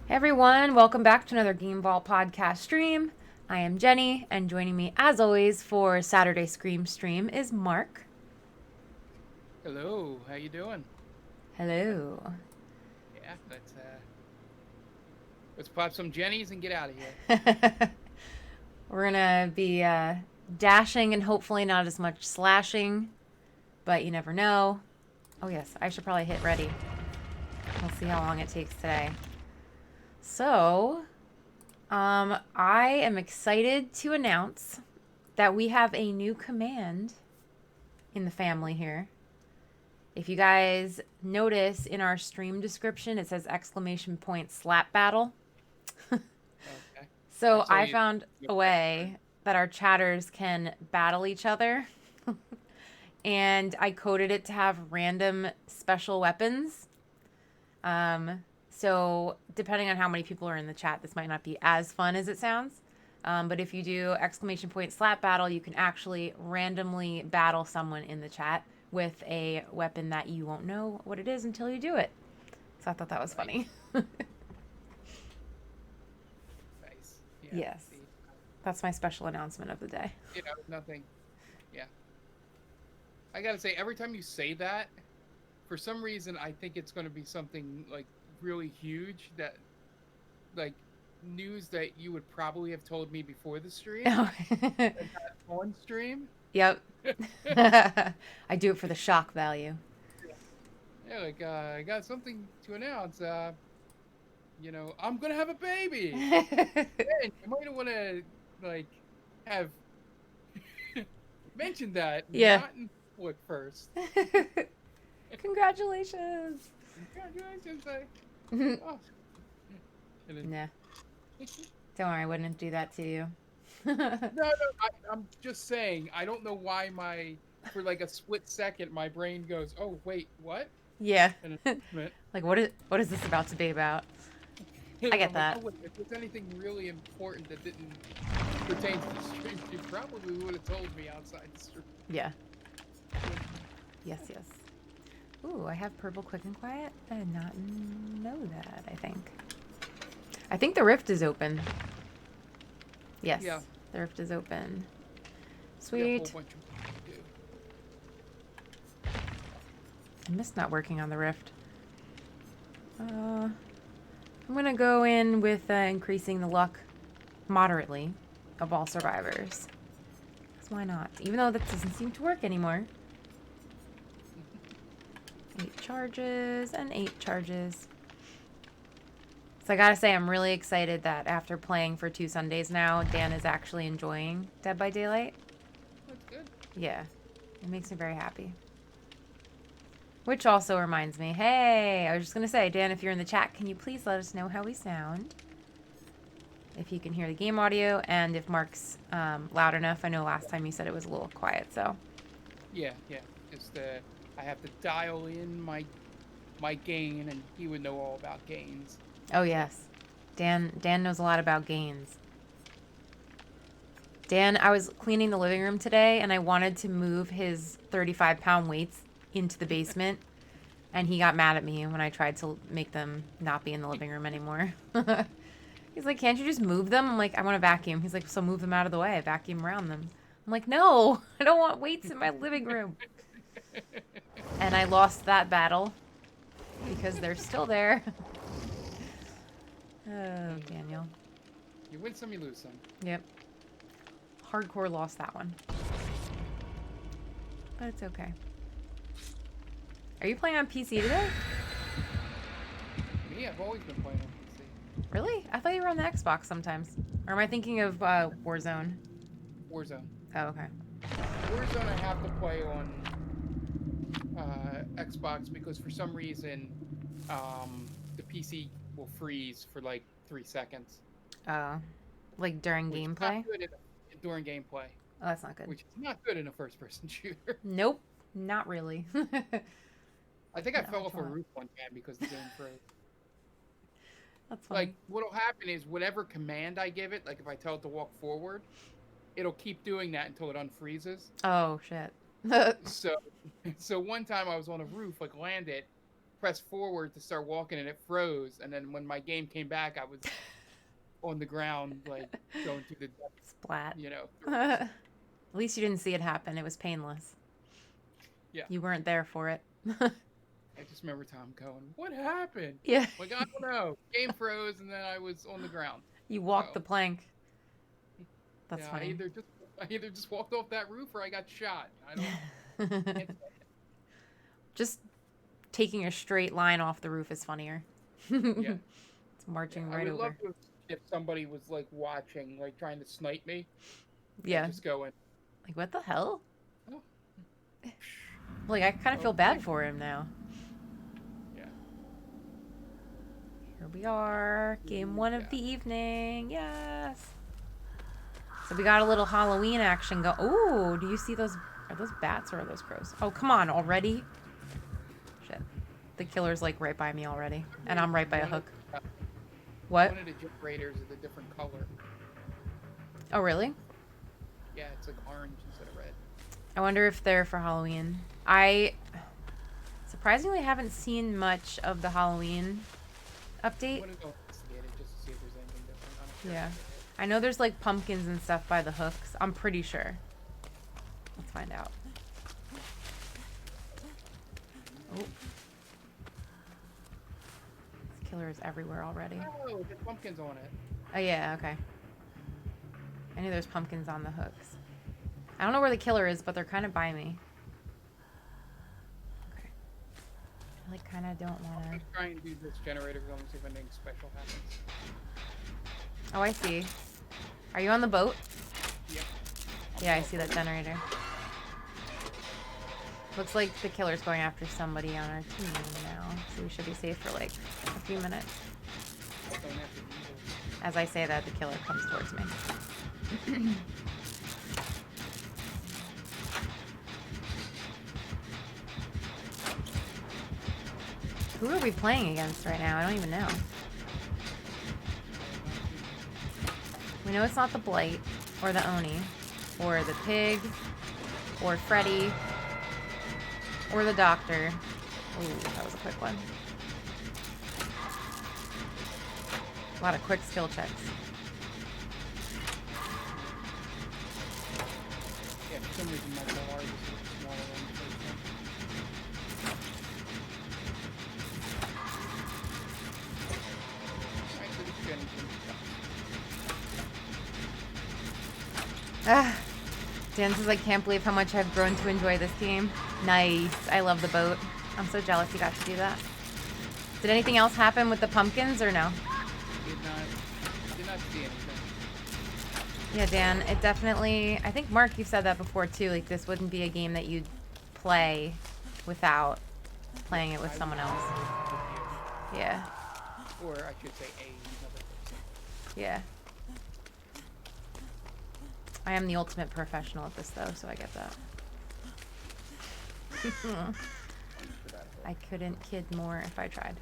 Hey everyone, welcome back to another Game Vault podcast stream. I am Jenny, and joining me as always for Saturday Scream stream is Mark. Hello, how you doing? Hello. Yeah, let's pop some Jennies and get out of here. We're gonna be dashing and hopefully not as much slashing, but you never know. Oh yes, I should probably hit ready. We'll see how long it takes today. So, I am excited to announce that we have a new command in the family here. If you guys notice in our stream description, it says exclamation point slap battle. Okay. I So saw I you. found a way that our chatters can battle each other. And I coded it to have random special weapons. So depending on how many people are in the chat, this might not be as fun as it sounds. But if you do exclamation point slap battle, you can actually randomly battle someone in the chat with a weapon that you won't know what it is until you do it. So I thought that was Nice, funny. nice. Yeah. Yes. See, That's my special announcement of the day. nothing. Yeah. I gotta say, every time you say that, for some reason, I think it's going to be something like really huge like, news that you would probably have told me before the stream and not on stream. Yep. I do it for the shock value. Yeah, like, I got something to announce. I'm gonna have a baby. And you might want to like have mentioned that, Yeah. not in public first. Congratulations. Congratulations, Nah. oh, and then, Don't worry, I wouldn't do that to you. no, I'm just saying. I don't know why for like a split second my brain goes, "Oh wait, what?" Yeah. An announcement. Like what is this about to be about? I And get I'm like, "Oh that. wait, if there's anything really important that didn't pertain to the stream, you probably would have told me outside the stream." Yeah. Yes, yes. Ooh, I have purple quick and quiet. I did not know that, I think. I think the rift is open. Yes. Yeah, The rift is open. yeah, a whole Sweet. bunch of people do. I missed not working on the rift. I'm gonna go in with increasing the luck moderately of all survivors. 'Cause why not? Even though that doesn't seem to work anymore. 8 charges and 8 charges. So I gotta say, I'm really excited that after playing for 2 Sundays now, Dan is actually enjoying Dead by Daylight. That's good. Yeah, it makes me very happy. Which also reminds me, hey, I was just gonna say, Dan, if you're in the chat, can you please let us know how we sound? If you can hear the game audio, and if Mark's loud enough. I know last time you said it was a little quiet, so. Yeah, yeah. Just I have to dial in my gain, and he would know all about gains. Oh yes, Dan knows a lot about gains. Dan, I was cleaning the living room today, and I wanted to move his 35-pound weights into the basement, and he got mad at me when I tried to make them not be in the living room anymore. He's like, "Can't you just move them?" I'm like, "I want to vacuum." He's like, "So move them out of the way. Vacuum around them." I'm like, "No, I don't want weights in my living room." And I lost that battle because they're still there. Oh, Daniel. You win some, you lose some. Yep. Hardcore lost that one. But it's okay. Are you playing on PC today? Me, I've always been playing on PC. Really? I thought you were on the Xbox sometimes. Or am I thinking of Warzone? Warzone. Oh, okay. Warzone, I have to play on Xbox because for some reason, the PC will freeze for like 3 seconds, Oh. Like during which is gameplay? not good during gameplay, Oh, that's not good. which is not good in a first-person shooter. Nope. Not really. I think I Not fell much off a fun. roof one time because the game froze. That's Like, funny. what'll happen is whatever command I give it, like if I tell it to walk forward, it'll keep doing that until it unfreezes. Oh, shit. So, so one time I was on a roof, like landed, pressed forward to start walking, and it froze. And then when my game came back, I was on the ground, like going through the depths, Splat. you know. At least you didn't see it happen. It was painless. Yeah. You weren't there for it. I just remember Tom going, "What happened?" Yeah. Like, I don't know. Game froze, and then I was on the ground. You walked So, the plank. That's yeah, funny. I either just walked off that roof or I got shot. I don't. Can't say. Just taking a straight line off the roof is funnier. Yeah. It's marching I right would over. love to if somebody was like watching, like trying to snipe me. Yeah. Just going. Like, what the hell? Oh. Like, I kind of feel Oh, bad my- for him now. Yeah. Here we are. Game 1 of Yeah. the evening. Yes. So we got a little Halloween action go. Ooh, do you see those? Are those bats or are those crows? Oh, come on already. Shit. The killer's like right by me already. And I'm right by a hook. What? One of the generators is a different color. Oh, really? Yeah, it's like orange instead of red. I wonder if they're for Halloween. I surprisingly haven't seen much of the Halloween I update. want to go investigate it just to see if there's anything different. I don't care. Yeah. I know there's like pumpkins and stuff by the hooks. I'm pretty sure. Let's find out. Oh. This killer is everywhere already. Oh, there's pumpkins on it. Oh yeah, okay. I knew there's pumpkins on the hooks. I don't know where the killer is, but they're kind of by me. Okay. I like kind of don't want I'm to... trying to do this generator because I want to see if anything special happens. Oh, I see. Are you on the boat? Yep. Yeah, I see that generator. Looks like the killer's going after somebody on our team now, so we should be safe for like a few minutes. Going after evil. As I say that, the killer comes towards me. Who are we playing against right now? I don't even know. We know it's not the Blight, or the Oni, or the Pig, or Freddy, or the Doctor. Ooh, that was a quick one. A lot of quick skill checks. Yeah, for some reason my bar is smaller than the first one. Alright, so this Jenny can Ah, Dan says, I can't believe how much I've grown to enjoy this game. Nice. I love the boat. I'm so jealous you got to do that. Did anything else happen with the pumpkins or no? did not see anything. Yeah, Dan, it definitely... I think, Mark, you've said that before, too. Like, this wouldn't be a game that you'd play without playing it with someone else. Yeah. Or I should say another person. Yeah. I am the ultimate professional at this, though, so I get that. I couldn't kid more if I tried.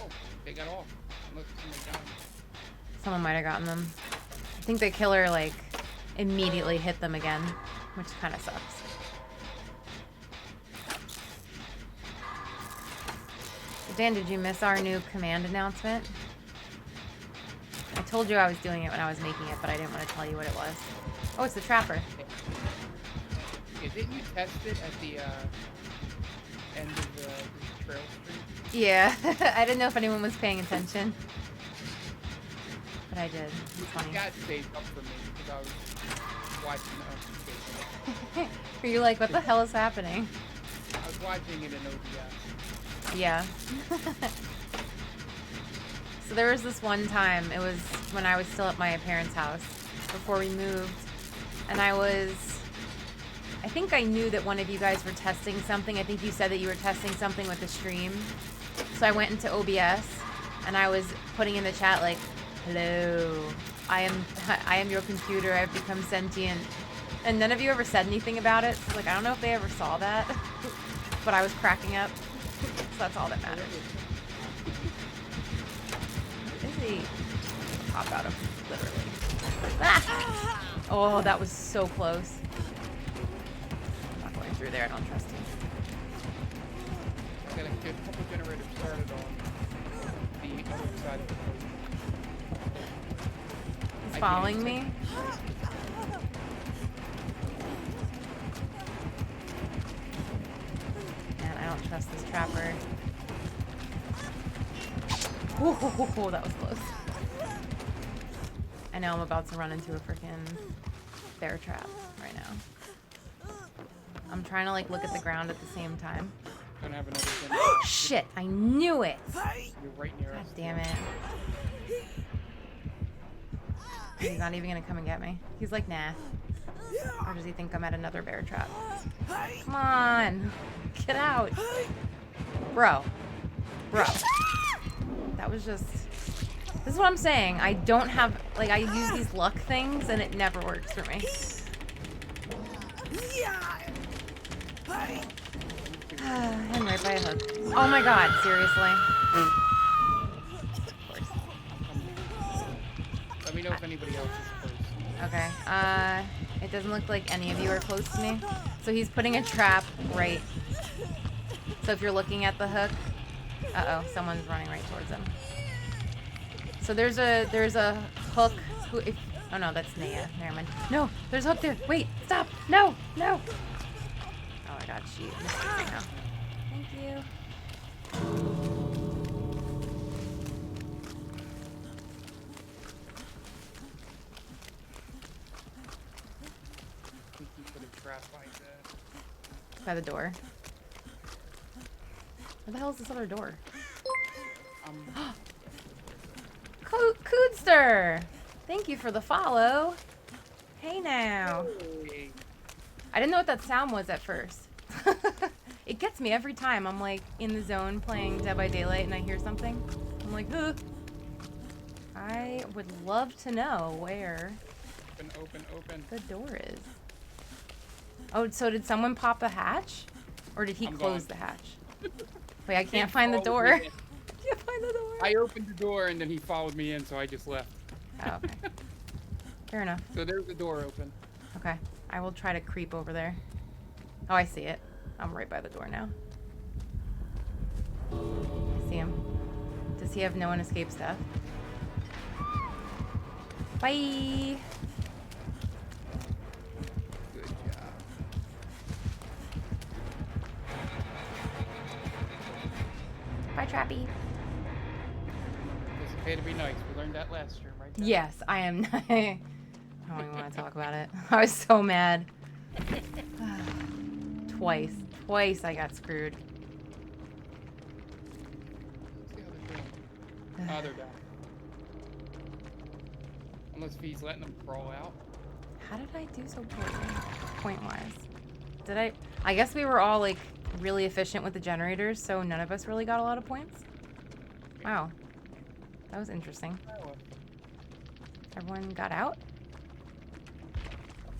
Oh, they got off. Look, somebody got 'em. Someone might have gotten them. I think the killer, like, immediately hit them again, which kind of sucks. Dan, did you miss our new command announcement? I told you I was doing it when I was making it, but I didn't want to tell you what it was. Oh, it's the trapper. Yeah, didn't you test it at the end of the trail street? Yeah, I didn't know if anyone was paying attention. But I did. It's funny. That stayed up for me because I was watching the Were you like, what the hell is happening? I was watching it in OBS. Yeah. So there was this one time, it was when I was still at my parents' house before we moved, and I think I knew that one of you guys were testing something. I think you said that you were testing something with the stream. So I went into OBS and I was putting in the chat like, hello, I am your computer, I've become sentient. And none of you ever said anything about it. So like, I don't know if they ever saw that, but I was cracking up. So that's all that matters. What is he? Pop out of, literally. Ah! Oh, that was so close. I'm not going through there, I don't trust you. Got a couple generators started on the other side of the boat. He's following me. Man, I don't trust this trapper. Ooh, that was close. I know I'm about to run into a freaking bear trap right now. I'm trying to like look at the ground at the same time. Gonna have another Shit, I knew it. You're right near God us. damn it. He's not even gonna come and get me. He's like, nah. Or does he think I'm at another bear trap? Come on. Get out. Bro. That was just... This is what I'm saying. I don't have... Like, I use these luck things and it never works for me. I'm right by a hook. Oh my god, seriously? Of course. Let me know if anybody else is close. Okay. It doesn't look like any of you are close to me. So he's putting a trap right. So if you're looking at the hook... Uh-oh, someone's running right towards him. So there's a hook who... Oh no, that's Naya. Never mind. No, there's a hook there. Wait, stop. No. Oh my god, she missed it somehow. Thank you. I think you put a trap By the door. Where the hell is this other door? Coodster! Thank you for the follow. Hey now. I didn't know what that sound was at first. It gets me every time. I'm like in the zone playing Dead by Daylight and I hear something. I'm like, huh. I would love to know where Open. the door is. Oh, so did someone pop a hatch? Or did he close the hatch? Wait, I can't find the door. I can't find the door. I opened the door and then he followed me in, so I just left. Oh, okay. Fair enough. So there's the door open. Okay. I will try to creep over there. Oh, I see it. I'm right by the door now. I see him. Does he have no one escapes death? Bye! Good job. Bye, Trappy. It's okay to be nice. We learned that last year, right? Jen? Yes, I am. I don't even want to talk about it. I was so mad. Twice I got screwed. What's the other doing? Oh, they're down. Unless V's letting them crawl out. How did I do so poorly, point-wise? Did I guess we were all, like, really efficient with the generators, so none of us really got a lot of points? Wow. That was interesting. Everyone got out?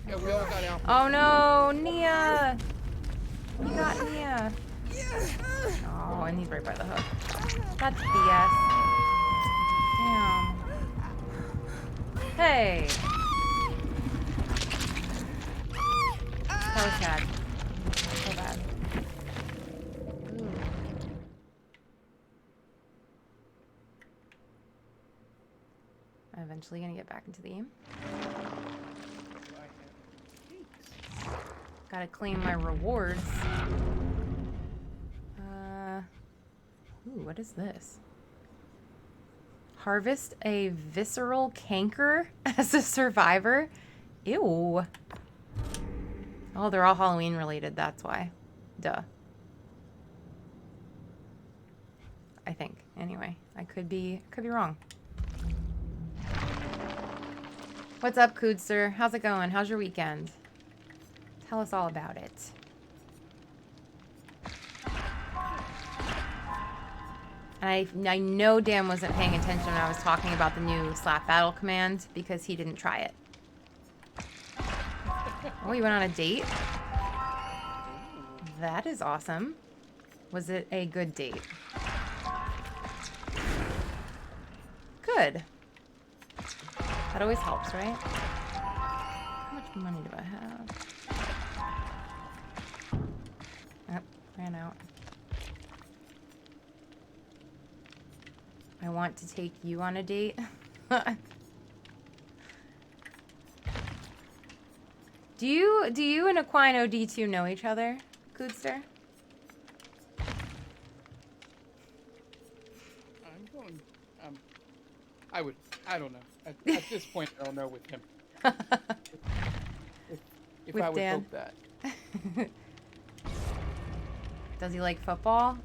Yeah, we all got out. Oh no, Nia! You got Nia. Oh, and he's right by the hook. That's BS. Damn. Hey! That was sad. So bad. Ooh. I'm eventually gonna get back into the game. Gotta claim my rewards. Ooh, what is this? Harvest a visceral canker as a survivor? Ew. Oh, they're all Halloween related, that's why. Duh. I think. Anyway, I could be wrong. What's up, Coodster? How's it going? How's your weekend? Tell us all about it. And I know Dan wasn't paying attention when I was talking about the new slap battle command because he didn't try it. Oh, you went on a date? That is awesome. Was it a good date? Good. That always helps, right? How much money do I have? Oh, ran out. want to take you on a date. Do you and Aquino D2 know each other, Coodster? I'm going. I don't know. At this point, I don't know with him. If With I would Dan. hope that. Does he like football?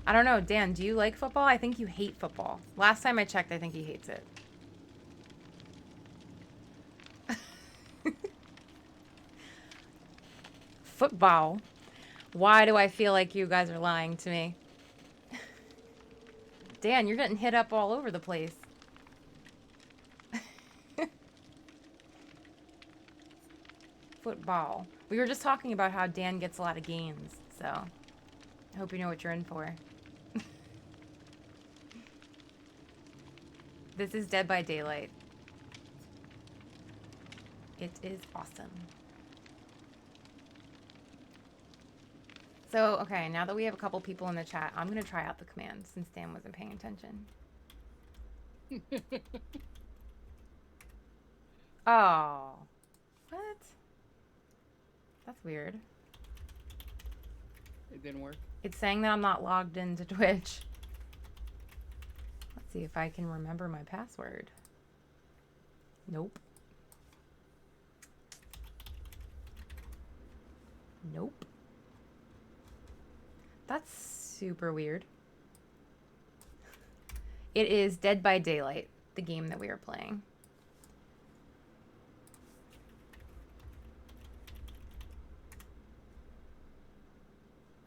I don't know. Dan, do you like football? I think you hate football. Last time I checked, I think he hates it. Football? Why do I feel like you guys are lying to me? Dan, you're getting hit up all over the place. Football. We were just talking about how Dan gets a lot of gains, so I hope you know what you're in for. This is Dead by Daylight. It is awesome. So, okay, now that we have a couple people in the chat, I'm going to try out the command since Dan wasn't paying attention. Oh. What? That's weird. It didn't work. It's saying that I'm not logged into Twitch. Let's see if I can remember my password. Nope. Nope. That's super weird. It is Dead by Daylight, the game that we are playing.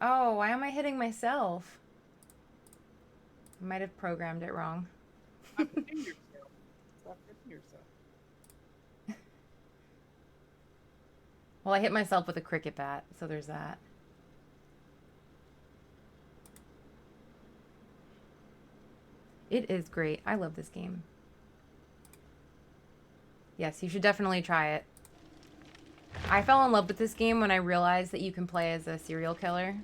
Oh, why am I hitting myself? I might have programmed it wrong. Stop hitting yourself. Stop hitting yourself. Well, I hit myself with a cricket bat, so there's that. It is great. I love this game. Yes, you should definitely try it. I fell in love with this game when I realized that you can play as a serial killer.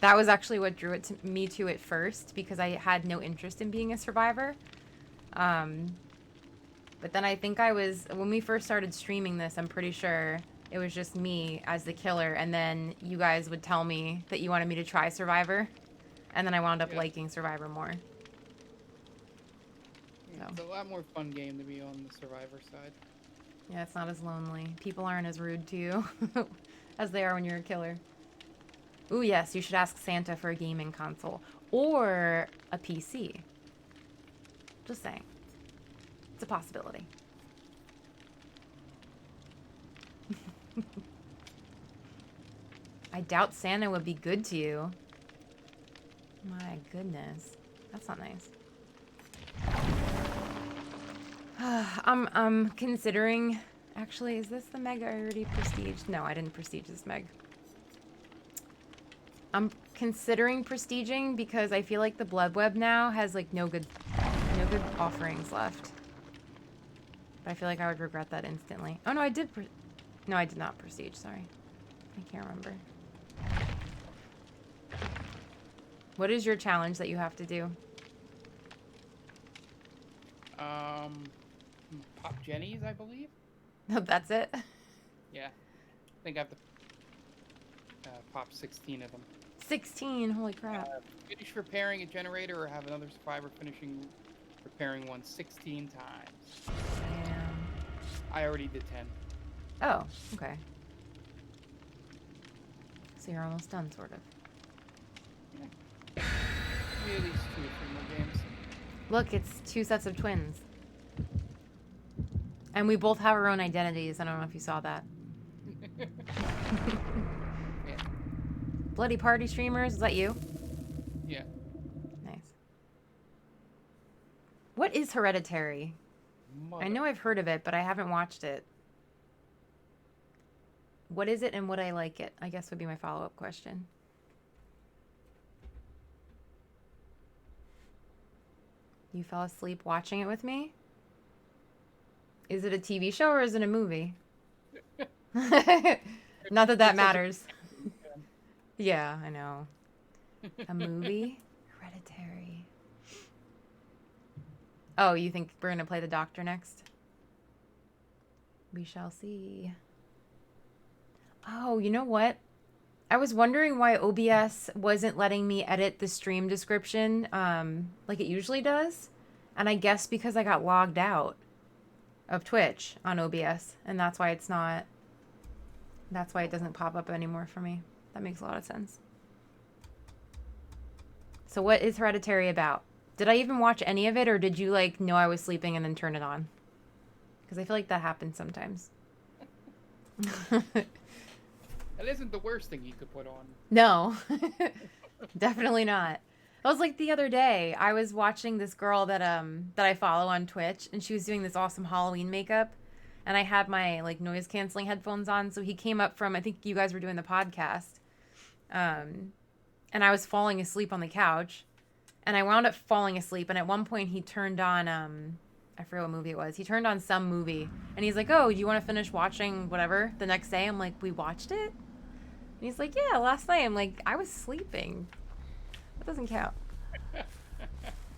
That was actually what drew me to it first, because I had no interest in being a survivor. But then I think when we first started streaming this, I'm pretty sure it was just me as the killer, and then you guys would tell me that you wanted me to try Survivor, and then I wound up liking Survivor more. Yeah, it's a lot more fun game to be on the survivor side. Yeah, it's not as lonely. People aren't as rude to you as they are when you're a killer. Ooh, yes, you should ask Santa for a gaming console or a PC. Just saying. It's a possibility. I doubt Santa would be good to you. My goodness. That's not nice. I'm considering... Actually, is this the Meg I already prestiged? No, I didn't prestige this Meg. I'm considering prestiging because I feel like the Blood Web now has like no good offerings left. But I feel like I would regret that instantly. Oh no, I did no, I did not prestige, sorry. I can't remember. What is your challenge that you have to do? Pop Jennies, I believe. No, that's it? Yeah, I think I have to pop 16 of them. 16, holy crap. Finish repairing a generator or have another survivor repairing one 16 times. Damn. I already did 10. Oh, okay. So you're almost done, sort of. Yeah. Maybe at least 2 or 3 more games. Look, it's 2 sets of twins. And we both have our own identities. I don't know if you saw that. Yeah. Bloody Party Streamers, is that you? Yeah. Nice. What is Hereditary? I know I've heard of it, but I haven't watched it. What is it and would I like it? I guess would be my follow-up question. You fell asleep watching it with me? Is it a TV show or is it a movie? Not that that matters. Yeah, I know. A movie? Hereditary. Oh, you think we're gonna play the doctor next? We shall see. Oh, you know what? I was wondering why OBS wasn't letting me edit the stream description like it usually does. And I guess because I got logged out of Twitch on OBS. And that's why it's not... That's why it doesn't pop up anymore for me. That makes a lot of sense. So what is Hereditary about? Did I even watch any of it, or did you, like, know I was sleeping and then turn it on? Because I feel like that happens sometimes. That isn't the worst thing you could put on. No. Definitely not. It was like the other day, I was watching this girl that I follow on Twitch, and she was doing this awesome Halloween makeup, and I had my, like, noise-canceling headphones on, so he came up from, I think you guys were doing the podcast, and I was falling asleep on the couch, and I wound up falling asleep, and at one point he turned on, I forget what movie it was. He turned on some movie, and he's like, oh, do you want to finish watching whatever the next day? I'm like, we watched it? And he's like, yeah, last night. I'm like, I was sleeping. That doesn't count.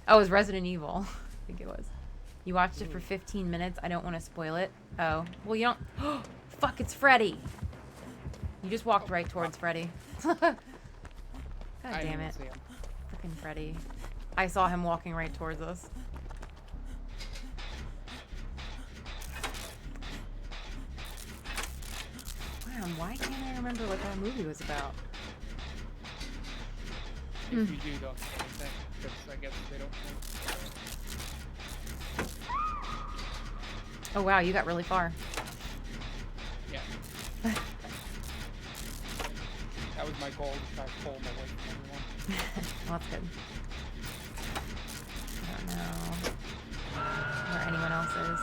Oh, it was Resident Evil. I think it was. You watched it for 15 minutes. I don't want to spoil it. Oh. Well, you don't... Fuck, it's Freddy. You just walked right towards Freddy. God damn it. Fucking Freddy. I saw him walking right towards us. Man, why can't I remember what that movie was about? If you do, don't say anything, because I guess they don't think. Oh wow, you got really far. Yeah. That was my goal, to try to pull them away from everyone. Well, that's good. I don't know where anyone else is.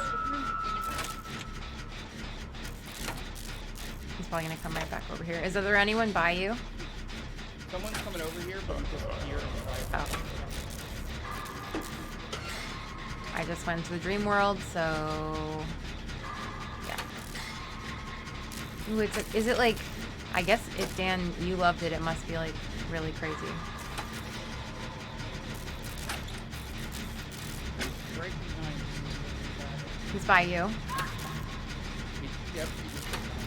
He's probably gonna come right back over here. Is there anyone by you? Someone's coming over here, but I'm just here. Oh. I just went to the dream world, so yeah. Ooh, is it like, I guess if Dan, you loved it, it must be like really crazy. Right behind you. He's by you. Yep, he just behind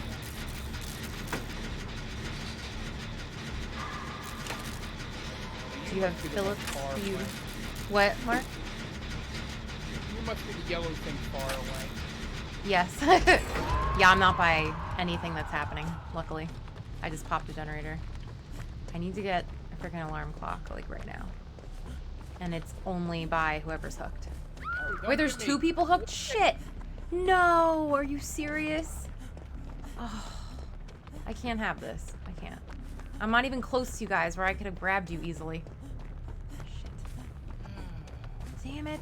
Do you have must be the Phillips? far Do you... away. What, Mark? You must be the yellow thing far away. Yes. Yeah, I'm not by anything that's happening, luckily. I just popped a generator. I need to get a freaking alarm clock, like, right now. And it's only by whoever's hooked. Oh, Wait, there's two people hooked? Shit! No! Are you serious? Oh, I can't have this. I can't. I'm not even close to you guys where I could have grabbed you easily. Shit. Damn it.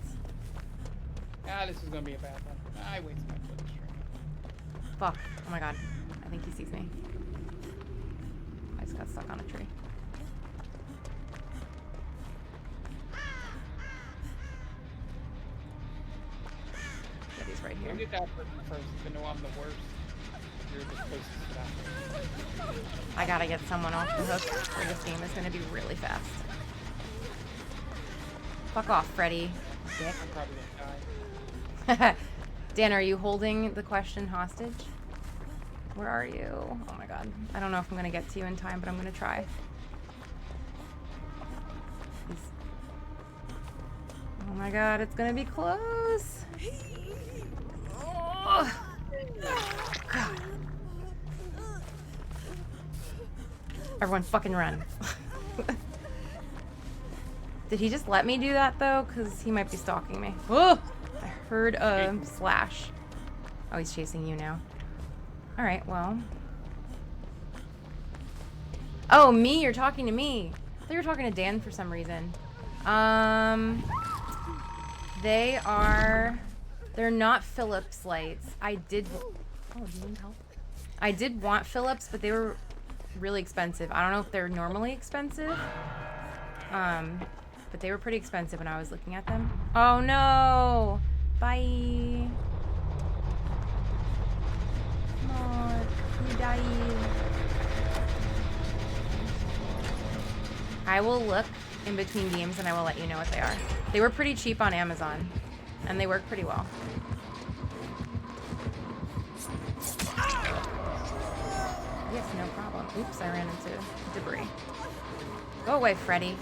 Ah, this is gonna be a bad one. I wasted my foot stream. Fuck. Oh my god. I think he sees me. I just got stuck on a tree. Yeah, he's right here. Look at that person first, even though I'm the worst. You're the closest to that person. I gotta get someone off the hook, or this game is gonna be really fast. Fuck off, Freddy. Dick. I'm probably gonna die. Dan, are you holding the question hostage? Where are you? Oh my god. I don't know if I'm gonna get to you in time, but I'm gonna try. Oh my god, it's gonna be close. Oh. God. Everyone fucking run. Did he just let me do that though? Because he might be stalking me. Oh! I heard a slash. Oh, he's chasing you now. Alright, well. Oh, me? You're talking to me. I thought you were talking to Dan for some reason. They're not Philips lights. Oh, do you need help? I did want Philips, but they were really expensive. I don't know if they're normally expensive. But they were pretty expensive when I was looking at them. Oh no! Bye! Come on, you dying. I will look in between games and I will let you know what they are. They were pretty cheap on Amazon. and they work pretty well. Yes, no problem. Oops, I ran into debris. Go away, Freddy.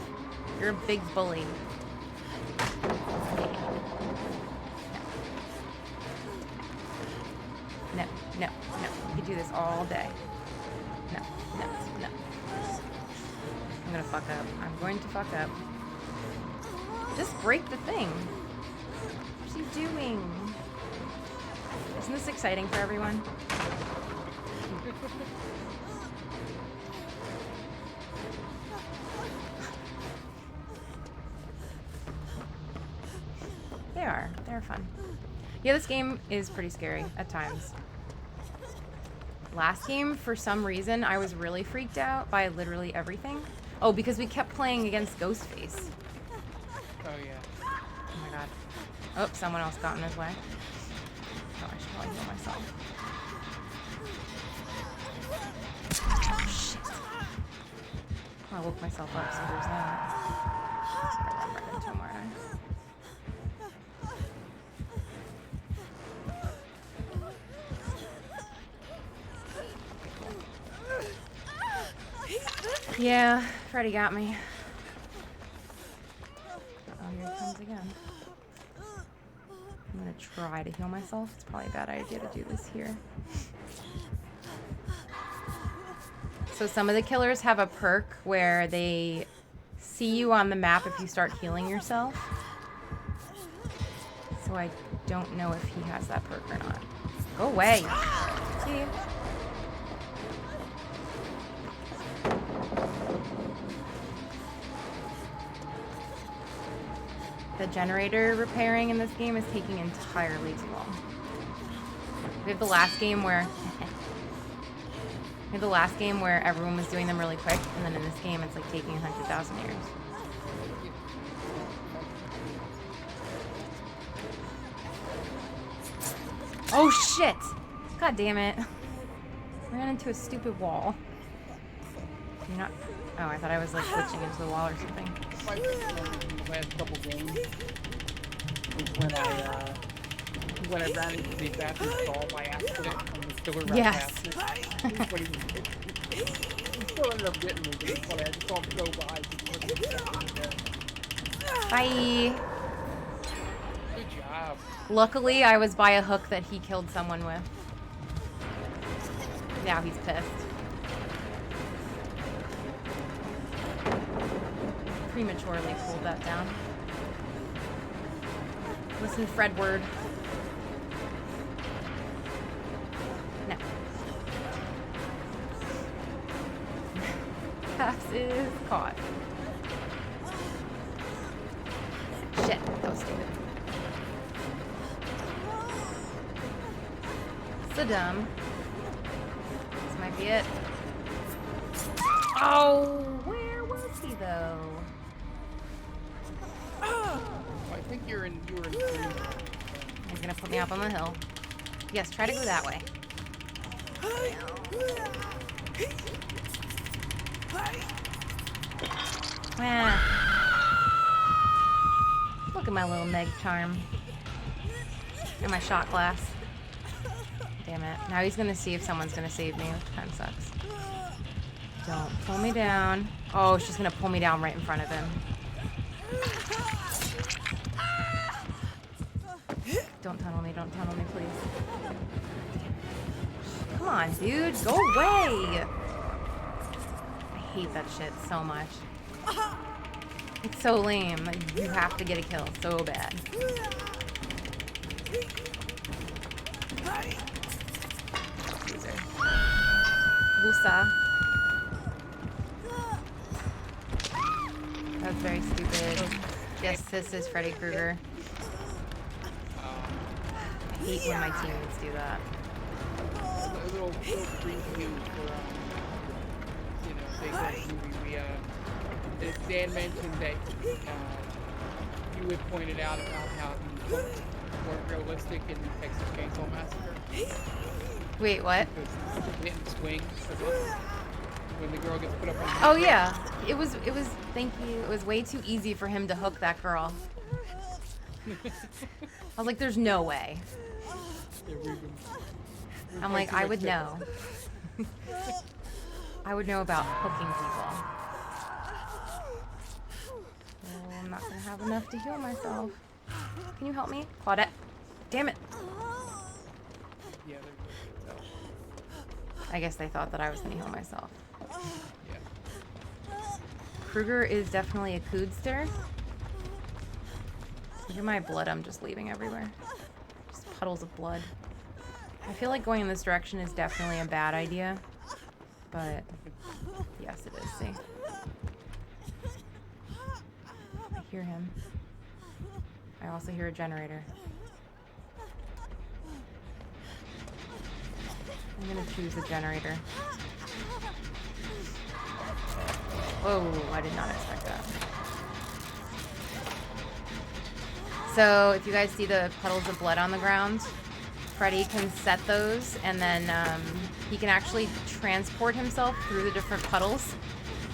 You're a big bully. No, no, no. You could do this all day. No, no, no. I'm gonna fuck up. I'm going to fuck up. Just break the thing. What are you doing? Isn't this exciting for everyone? They're fun. Yeah, this game is pretty scary at times. Last game, for some reason, I was really freaked out by literally everything. Oh, because we kept playing against Ghostface. Oh, yeah. Oh my god. Oh, someone else got in his way. Oh, I should probably heal myself. Oh, shit. Oh, I woke myself up, so there's that. I'm right into him, aren't I? Yeah, Freddy got me. Oh, here it comes again. I'm gonna try to heal myself. It's probably a bad idea to do this here. So some of the killers have a perk where they see you on the map if you start healing yourself. So I don't know if he has that perk or not. Go away. See you. The generator repairing in this game is taking entirely too long. We have the last game where everyone was doing them really quick, and then in this game it's like taking 100,000 years. Oh shit! God damn it! I ran into a stupid wall. You're not. Oh, I thought I was like glitching into the wall or something. Last couple games when I ran into the bathroom stall by accident on the pillar right Yes. past me. He still ended up getting me, but it's funny. I just saw him go by. Bye. Good job. Luckily, I was by a hook that he killed someone with. Now he's pissed. Prematurely pulled that down. Listen, Fredward. No. Pass is caught. Shit, that was stupid. So dumb. This might be it. Oh, where was he though? I think you were in. He's gonna put me up on the hill. Yes, try to go that way. Ah. Look at my little Meg charm. And my shot glass. Damn it. Now he's gonna see if someone's gonna save me, which kind of sucks. Don't pull me down. Oh, she's gonna pull me down right in front of him. Don't tunnel me, please. Come on, dude, go away! I hate that shit so much. It's so lame. You have to get a kill so bad. Loser. Lusa. That was very stupid. Yes, this is Freddy Krueger. I hate when my teammates do that. A little preview for Big Red movie. Dan mentioned that you had pointed out about how the weren't realistic in the Texas Chainsaw Massacre. Wait, what? Because it didn't swing when the girl gets put up on the Oh yeah, it was. Thank you. It was way too easy for him to hook that girl. I was like, there's no way. Yeah, I'm like, I would know. I would know about hooking people. Oh, I'm not gonna have enough to heal myself. Can you help me? Claudette. Damn it. Yeah, they're good. I guess they thought that I was gonna heal myself. Yeah. Kruger is definitely a coodster. Look at my blood I'm just leaving everywhere. Just puddles of blood. I feel like going in this direction is definitely a bad idea. But yes, it is. See? I hear him. I also hear a generator. I'm gonna choose the generator. Whoa, I did not expect that. So if you guys see the puddles of blood on the ground, Freddy can set those, and then he can actually transport himself through the different puddles.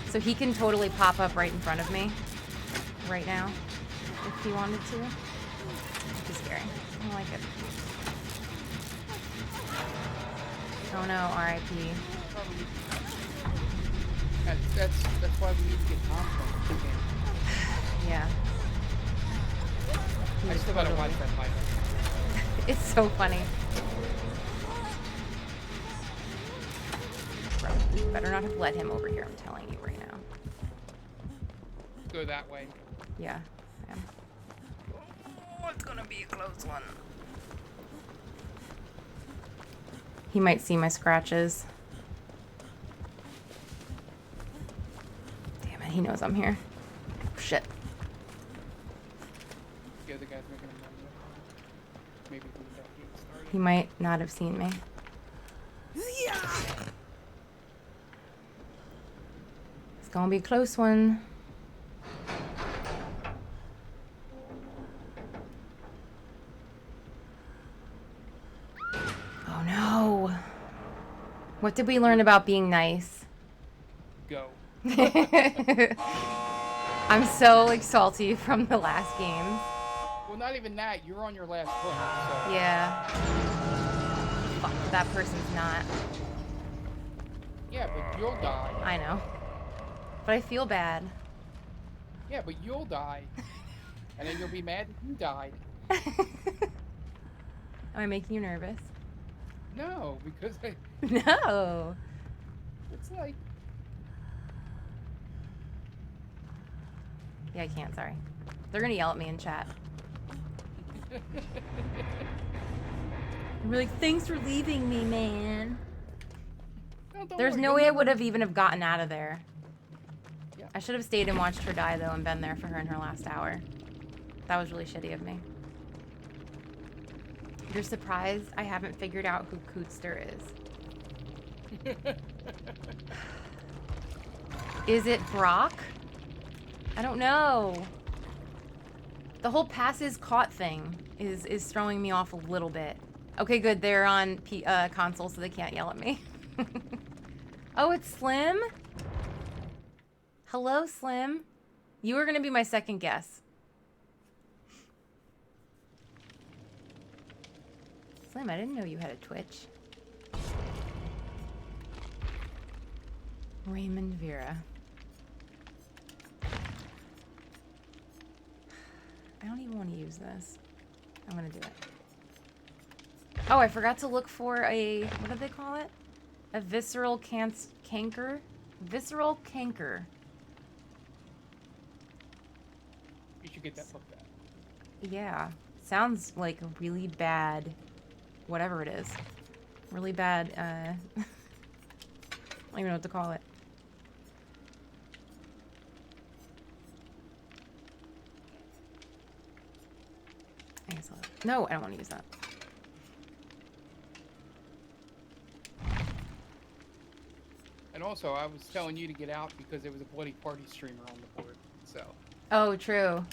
So he can totally pop up right in front of me right now if he wanted to. Which is scary. I don't like it. Oh no, R.I.P. That's why we need to get Tom from the game. Yeah. I still gotta watch that fight. It's so funny. Bro, you better not have led him over here, I'm telling you right now. Go that way. Yeah, I am. Oh, it's gonna be a close one. He might see my scratches. Damn it, he knows I'm here. Shit. The other guy's making a run. Maybe when that game started. He might not have seen me. It's gonna be a close one. Oh no. What did we learn about being nice? Go. I'm so like salty from the last game. Well, not even that. You're on your last hook, so. Yeah. Fuck, that person's not. Yeah, but you'll die. I know. But I feel bad. Yeah, but you'll die. And then you'll be mad that you died. Am I making you nervous? No, because No. it's like... Yeah, I can't, sorry. They're gonna yell at me in chat. They're like, thanks for leaving me, man. No, don't There's worry, no you'll way I never- would have even have gotten out of there. Yeah. I should have stayed and watched her die, though, and been there for her in her last hour. That was really shitty of me. You're surprised I haven't figured out who Kootster is. Is it Brock? I don't know. The whole passes caught thing is throwing me off a little bit. Okay, good. They're on console, so they can't yell at me. Oh, it's Slim? Hello, Slim. You were going to be my second guess. Slim, I didn't know you had a Twitch. Raymond Vera. I don't even want to use this. I'm going to do it. Oh, I forgot to look for a... What do they call it? A visceral canker? Visceral canker. You should get that looked at. Yeah. Sounds like a really bad... Whatever it is. Really bad, I don't even know what to call it. I guess I'll... No, I don't want to use that. And also, I was telling you to get out because there was a bloody party streamer on the board, so. Oh, true.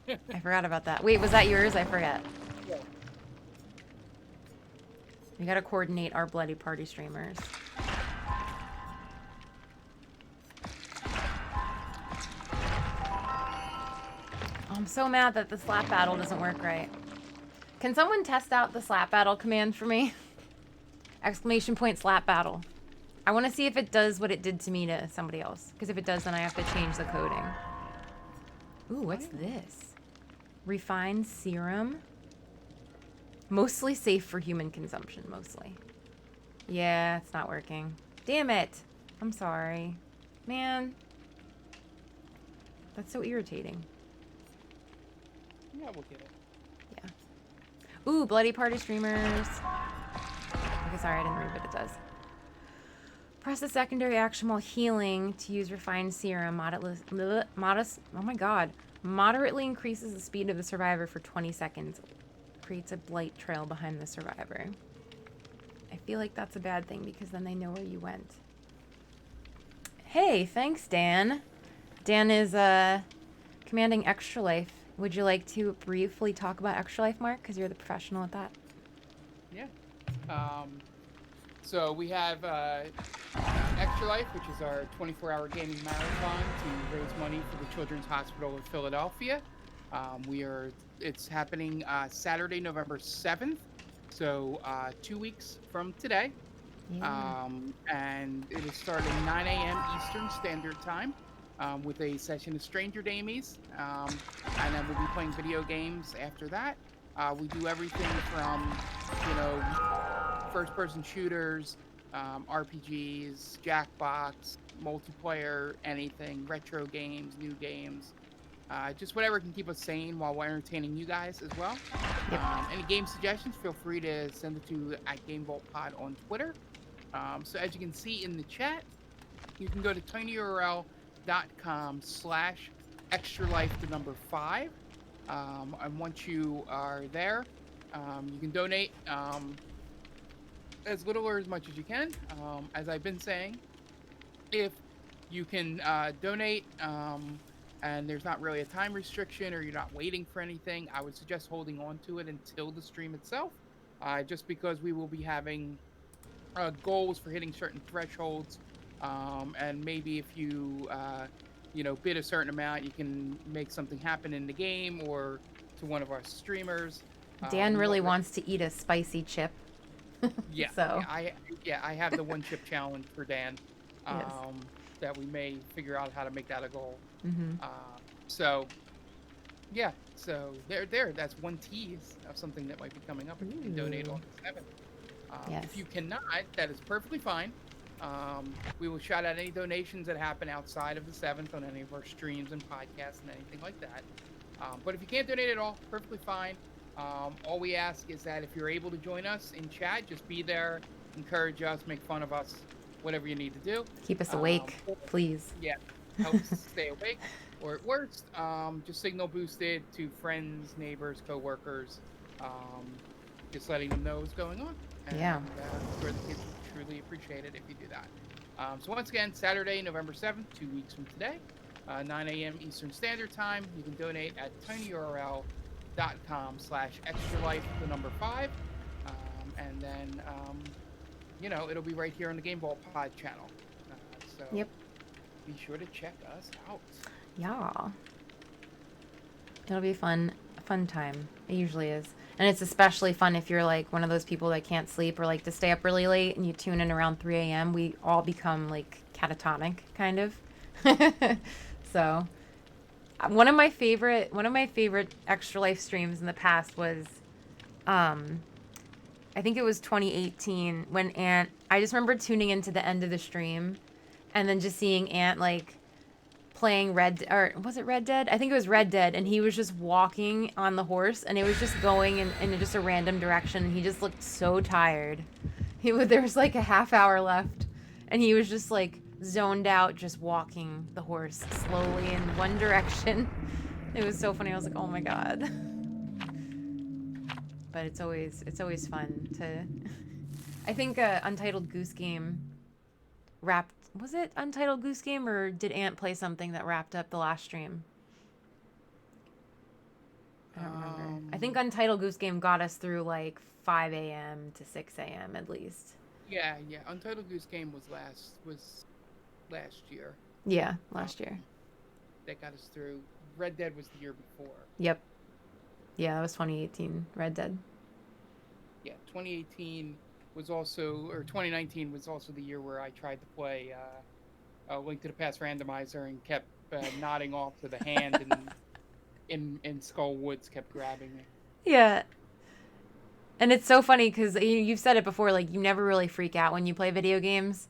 I forgot about that. Wait, was that yours? I forget. Yeah. We gotta coordinate our bloody party streamers. Oh I'm so mad that the slap battle doesn't work right. Can someone test out the slap battle command for me? Exclamation point slap battle. I want to see if it does what it did to me to somebody else. Because if it does, then I have to change the coding. Ooh, what's this? Refined serum. Mostly safe for human consumption, mostly. Yeah, it's not working. Damn it. I'm sorry. Man. That's so irritating. Yeah, we'll get it. Yeah. Ooh, Bloody Party streamers. Okay, sorry, I didn't read what it does. Press the secondary action while healing to use refined serum. Moderately increases the speed of the survivor for 20 seconds. Creates a blight trail behind the survivor. I feel like that's a bad thing because then they know where you went. Hey, thanks, Dan. Dan is commanding Extra Life. Would you like to briefly talk about Extra Life, Mark? Because you're the professional at that. Yeah. So we have Extra Life, which is our 24-hour gaming marathon to raise money for the Children's Hospital of Philadelphia. It's happening Saturday, November 7th, so 2 weeks from today. Yeah. And it is starting 9 a.m. Eastern Standard Time with a session of Stranger Damies. And then we'll be playing video games after that. We do everything from, first-person shooters, RPGs, Jackbox, multiplayer, anything, retro games, new games. Just whatever can keep us sane while we're entertaining you guys as well. Yep. Any game suggestions, feel free to send it to @GameVaultPod on Twitter. So as you can see in the chat, you can go to tinyurl.com/extralife5. And once you are there, you can donate as little or as much as you can. As I've been saying, if you can donate and there's not really a time restriction or you're not waiting for anything, I would suggest holding on to it until the stream itself, just because we will be having goals for hitting certain thresholds, and maybe if you bid a certain amount, you can make something happen in the game or to one of our streamers. Dan really wants to eat a spicy chip. Yeah. So. I have the one chip challenge for Dan. Yes. That we may figure out how to make that a goal. Mm-hmm. So there. That's one tease of something that might be coming up. If you can donate on the 7th. Yes. If you cannot, that is perfectly fine. We will shout out any donations that happen outside of the 7th on any of our streams and podcasts and anything like that. But if you can't donate at all, perfectly fine. All we ask is that if you're able to join us in chat, just be there, encourage us, make fun of us, whatever you need to do. Keep us awake, please. Yeah, help us stay awake. Or at worst, just signal boost it to friends, neighbors, coworkers, just letting them know what's going on. And, Yeah. I'm sure the kids will truly appreciate it if you do that. So once again, Saturday, November 7th, 2 weeks from today, 9 a.m. Eastern Standard Time. You can donate at tinyurl.com/extralife5. And then, it'll be right here on the Game Vault Pod channel. So Yep. be sure to check us out. Yeah. It'll be a fun time. It usually is. And it's especially fun if you're like one of those people that can't sleep or like to stay up really late and you tune in around 3 a.m. We all become like catatonic kind of. So one of my favorite Extra Life streams in the past was I think it was 2018 when I just remember tuning into the end of the stream and then just seeing Ant like playing Red Dead? I think it was Red Dead, and he was just walking on the horse, and it was just going in just a random direction. He just looked so tired. There was like a half hour left, and he was just like zoned out, just walking the horse slowly in one direction. It was so funny. I was like, oh my god. But it's always fun to. I think Untitled Goose Game wrapped. Was it Untitled Goose Game, or did Ant play something that wrapped up the last stream? I don't remember. I think Untitled Goose Game got us through like 5 a.m. to 6 a.m. at least. Yeah. Untitled Goose Game was last year. Yeah, last year. That got us through Red Dead was the year before. Yep. Yeah, that was 2018. Red Dead. Yeah, 2018 was also, or 2019 was also the year where I tried to play Link to the Past randomizer and kept nodding off to the hand, and in Skull Woods kept grabbing me. Yeah. And it's so funny because you've said it before, like, you never really freak out when you play video games.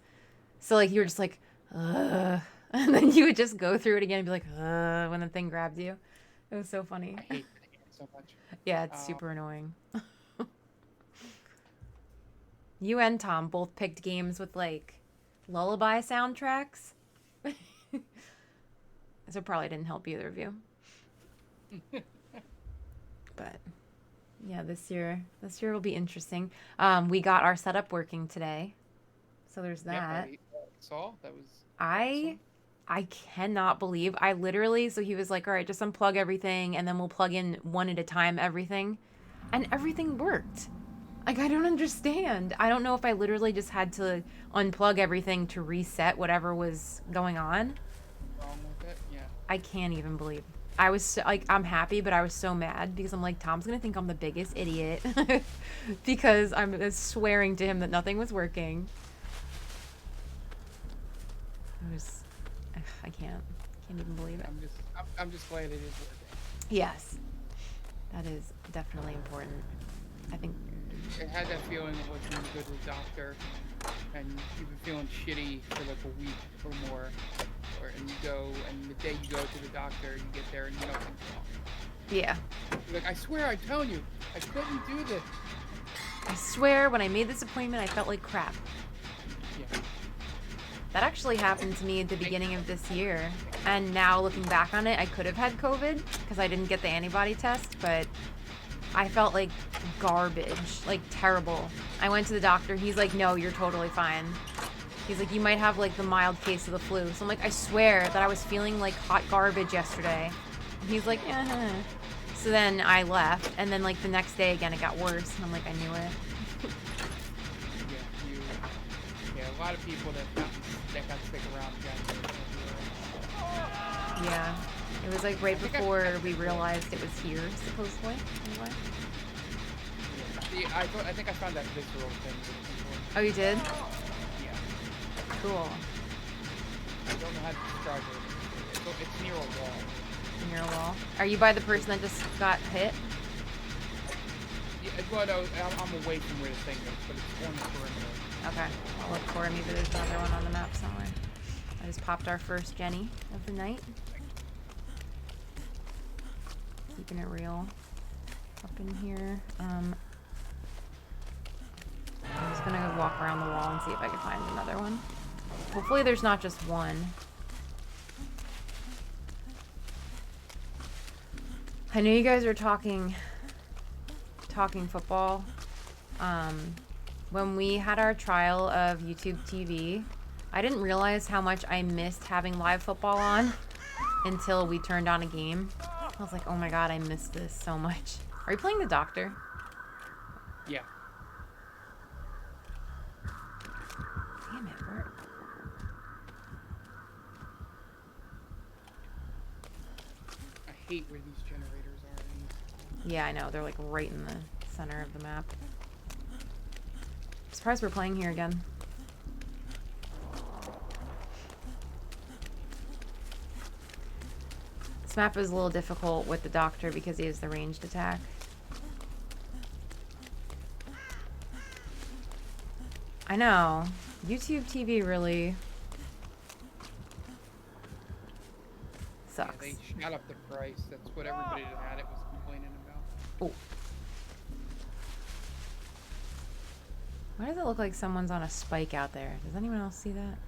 So, like, you're just like, ugh. And then you would just go through it again and be like, ugh, when the thing grabs you. It was so funny. I hate that hand so much. Yeah, it's super annoying. You and Tom both picked games with, like, lullaby soundtracks. So it probably didn't help either of you. But yeah, this year will be interesting. We got our setup working today, so there's that. Yeah, I saw that was. I cannot believe I literally. So he was like, "All right, just unplug everything, and then we'll plug in one at a time everything," and everything worked. Like, I don't understand. I don't know if I literally just had to unplug everything to reset whatever was going on. Wrong with it? Yeah. I can't even believe. I was so, like, I'm happy, but I was so mad because I'm like, Tom's gonna think I'm the biggest idiot because I'm swearing to him that nothing was working. I can't even believe it. I'm just glad it is working. Yes, that is definitely important. I think I had that feeling of like when you go to the doctor and you've been feeling shitty for like a week or more, and you go, and the day you go to the doctor, you get there and you know something's wrong. Yeah. You're like, I swear I'm telling you, I couldn't do this. I swear when I made this appointment, I felt like crap. Yeah. That actually happened to me at the beginning of this year. And now looking back on it, I could have had COVID because I didn't get the antibody test, but I felt like garbage, like terrible. I went to the doctor. He's like, no, you're totally fine. He's like, you might have like the mild case of the flu. So I'm like, I swear that I was feeling like hot garbage yesterday. And he's like, eh. So then I left. And then like the next day again, it got worse. And I'm like, I knew it. Yeah, a lot of people that got sick around January. Yeah. It was like right before we realized it was here, supposedly. Anyway. Yeah, I think I found that visceral thing. Oh, you did? Yeah. Cool. I don't know how to describe it. It's near a wall. Near a wall. Are you by the person that just got hit? Yeah, well, no, I'm away from where the thing is, but it's on the perimeter. Okay. I'll look for it. Maybe there's another one on the map somewhere. I just popped our first Jeni of the night. Keeping it real up in here. I'm just gonna walk around the wall and see if I can find another one. Hopefully there's not just one. I know you guys are talking football. When we had our trial of YouTube TV, I didn't realize how much I missed having live football on until we turned on a game. I was like, oh my god, I missed this so much. Are you playing the doctor? Yeah. Damn it, Bert. I hate where these generators are. Yeah, I know. They're like right in the center of the map. I'm surprised we're playing here again. This map is a little difficult with the doctor because he has the ranged attack. I know. YouTube TV really sucks. Yeah, they shot up the price. That's what everybody that had it was complaining about. Oh. Why does it look like someone's on a spike out there? Does anyone else see that?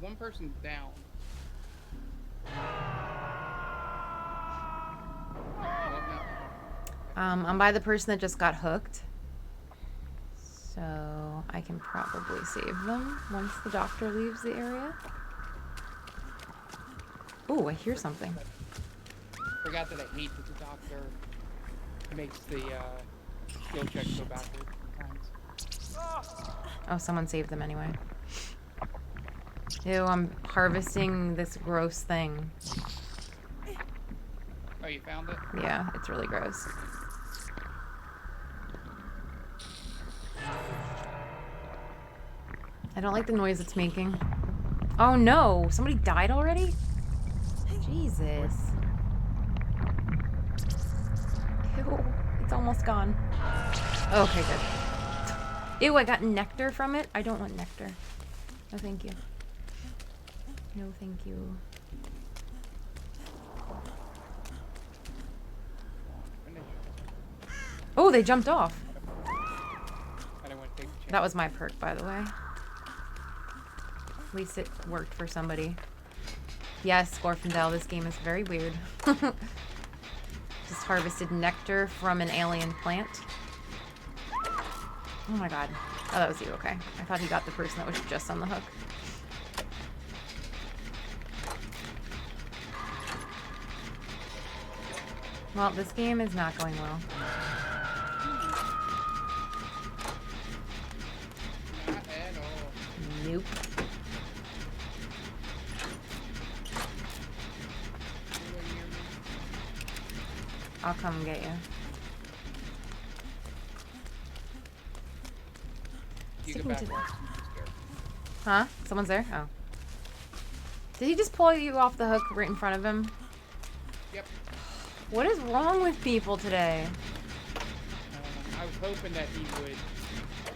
One person's down. I'm by the person that just got hooked. So I can probably save them once the doctor leaves the area. Oh, I hear something. Forgot that I hate that the doctor makes the skill check go backward sometimes. Oh, someone saved them anyway. Ew, I'm harvesting this gross thing. Oh, you found it? Yeah, it's really gross. I don't like the noise it's making. Oh no! Somebody died already? Jesus. Ew, it's almost gone. Okay, good. Ew, I got nectar from it. I don't want nectar. No, thank you. No, thank you. Oh, they jumped off. I don't want to take the chance. That was my perk, by the way. At least it worked for somebody. Yes, Scorfindel, this game is very weird. Just harvested nectar from an alien plant. Oh my god. Oh, that was you, okay. I thought he got the person that was just on the hook. Well, this game is not going well. Not at all. Nope. Anyone near me? I'll come get you. You Sticking can back to off. I'm scared. Huh? Someone's there? Oh. Did he just pull you off the hook right in front of him? Yep. What is wrong with people today? I was hoping that he would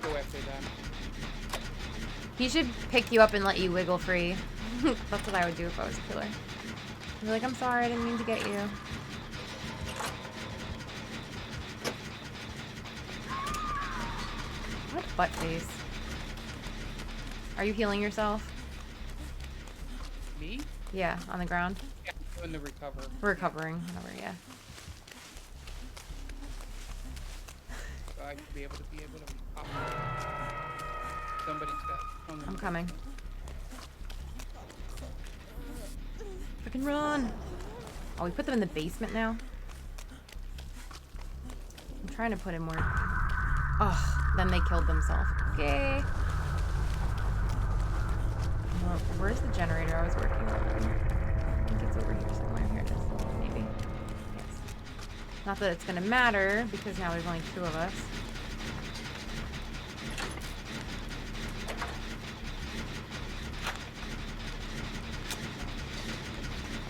go after them. He should pick you up and let you wiggle free. That's what I would do if I was a killer. I'd be like, I'm sorry, I didn't mean to get you. What butt face? Are you healing yourself? Me? Yeah, on the ground. Yeah, I'm doing the recover. Recovering, whatever, yeah. So I should be able to pop. Somebody's got. I'm coming. Freaking run! Oh, we put them in the basement now? I'm trying to put him where... Oh, then they killed themselves. Okay. Well, where's the generator I was working on? I think it's over here somewhere. Here it is. Maybe. Yes. Not that it's gonna matter, because now there's only 2 of us.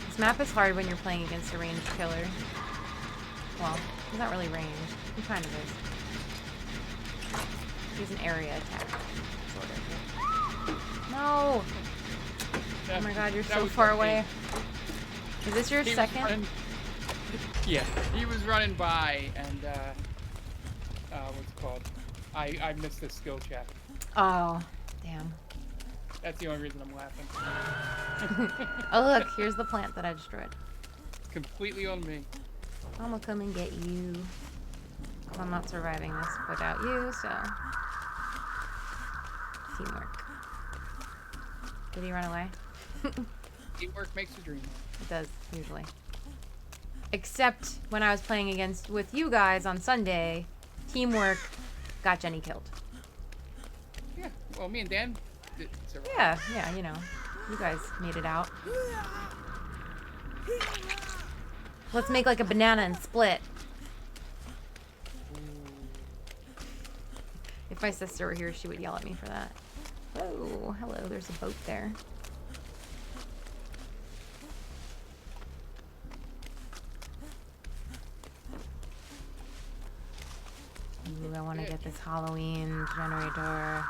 This map is hard when you're playing against a ranged killer. Well, he's not really ranged. He kind of is. He's an area attack, sort of. No! Oh my god, you're so far away. Is this your second? Yeah, he was running by, and what's it called? I missed the skill check. Oh, damn. That's the only reason I'm laughing. Oh look, here's the plant that I destroyed. It's completely on me. I'm gonna come and get you. I'm not surviving this without you, so... Teamwork. Did he run away? Teamwork makes the dream work. It does, usually. Except when I was playing with you guys on Sunday, teamwork got Jenny killed. Yeah, well, me and Dan did survive. Yeah, you know. You guys made it out. Let's make like a banana and split. If my sister were here, she would yell at me for that. Oh, hello, there's a boat there. Ooh, I want to get this Halloween generator.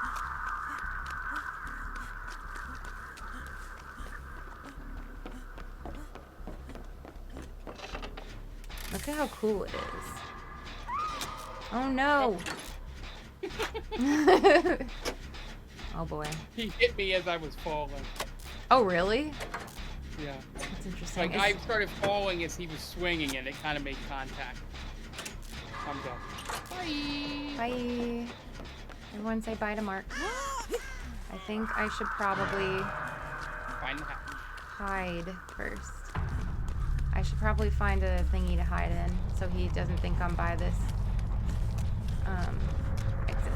Look at how cool it is. Oh no! Oh boy. He hit me as I was falling. Oh really? Yeah. That's interesting. Like, I started falling as he was swinging, and it kind of made contact. I'm done. Bye! Bye. Everyone say bye to Mark. I think I should probably Find the hat. hide first. I should probably find a thingy to hide in so he doesn't think I'm by this exit.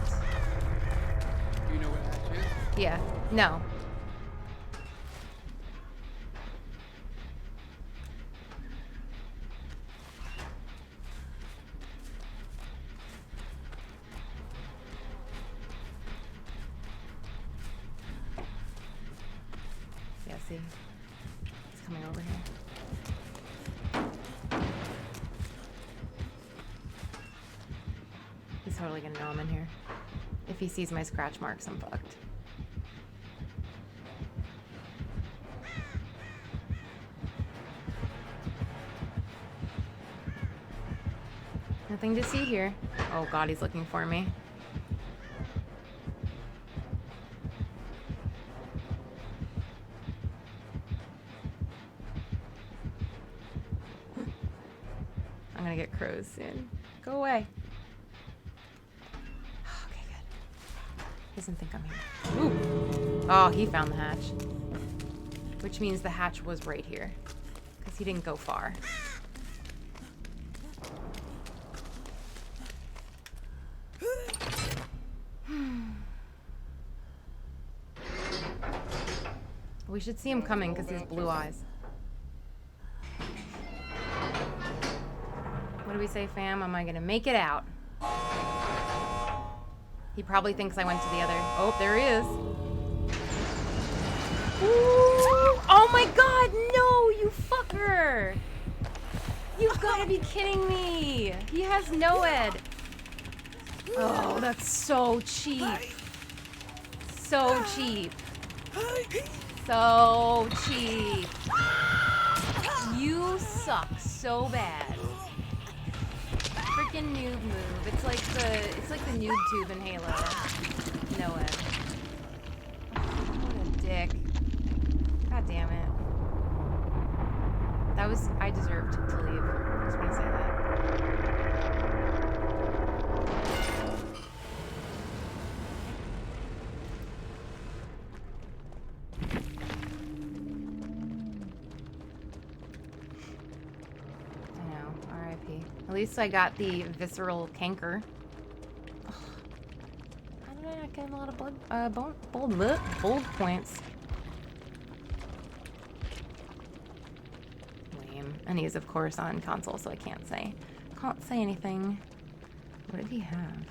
Do you know what that is? Yeah. No. see. He's coming over here. He's totally gonna know I'm in here. If he sees my scratch marks, I'm fucked. Nothing to see here. Oh god, he's looking for me. I'm gonna get crows soon. Go away. Okay, good. He doesn't think I'm here. Ooh. Oh, he found the hatch. Which means the hatch was right here. Because he didn't go far. We should see him coming because he's blue eyes. What do we say, fam? Am I gonna make it out? He probably thinks I went to the other. Oh, there he is. Ooh. Oh my god, no, you fucker! You've gotta be kidding me! He has no ed. Oh, that's so cheap. So cheap. So cheap. You suck so bad. Freaking noob move. It's like the noob tube in Halo. No ed. What a dick. God damn it. That was I deserved to leave. I just want to say that. At least I got the visceral canker. Ugh. How did I not get a lot of bold points? Lame. And he's of course on console, so I can't say anything. What did he have?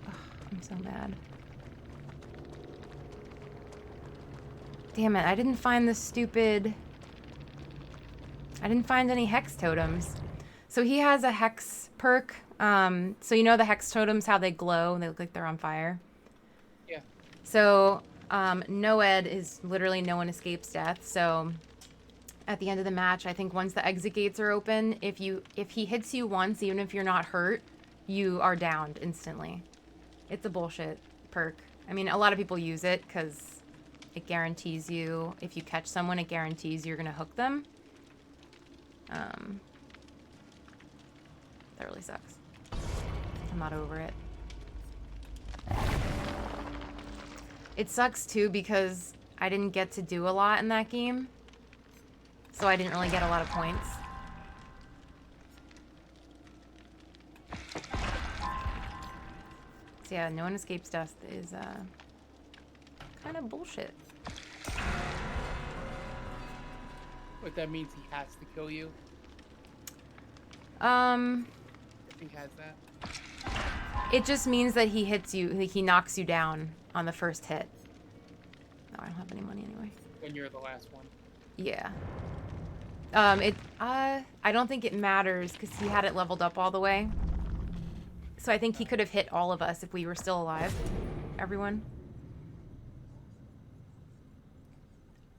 Ugh, I'm so bad. Damn it! I didn't find the stupid. I didn't find any hex totems. So he has a hex perk. So you know the hex totems, how they glow and they look like they're on fire? Yeah. So Noed is literally no one escapes death. So at the end of the match, I think once the exit gates are open, if he hits you once, even if you're not hurt, you are downed instantly. It's a bullshit perk. I mean, a lot of people use it because it guarantees you, if you catch someone, it guarantees you're going to hook them. That really sucks. I'm not over it. It sucks too because I didn't get to do a lot in that game. So I didn't really get a lot of points. So yeah, no one escapes death is kind of bullshit. But that means he has to kill you? If he has that? It just means that he hits you, he knocks you down on the first hit. No, I don't have any money anyway. When you're the last one. Yeah. I don't think it matters because he had it leveled up all the way. So I think he could have hit all of us if we were still alive. Everyone.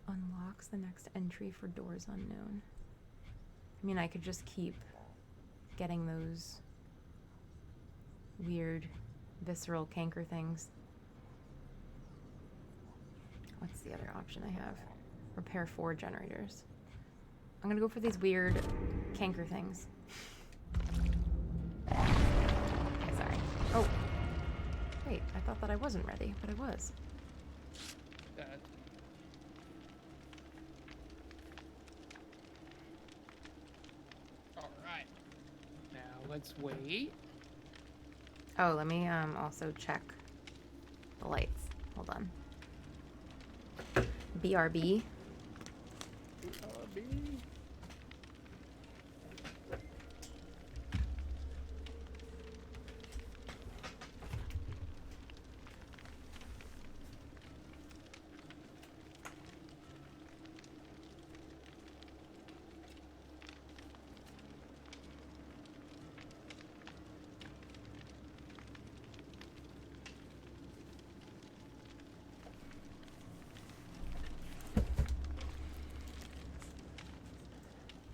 Unlocks the next entry for doors unknown. I mean, I could just keep getting those weird visceral canker things. What's the other option I have? Repair 4 generators. I'm gonna go for these weird canker things. Okay, sorry. Oh. Wait, I thought that I wasn't ready, but I was. Alright. Now let's wait. Oh, let me also check the lights. Hold on. BRB.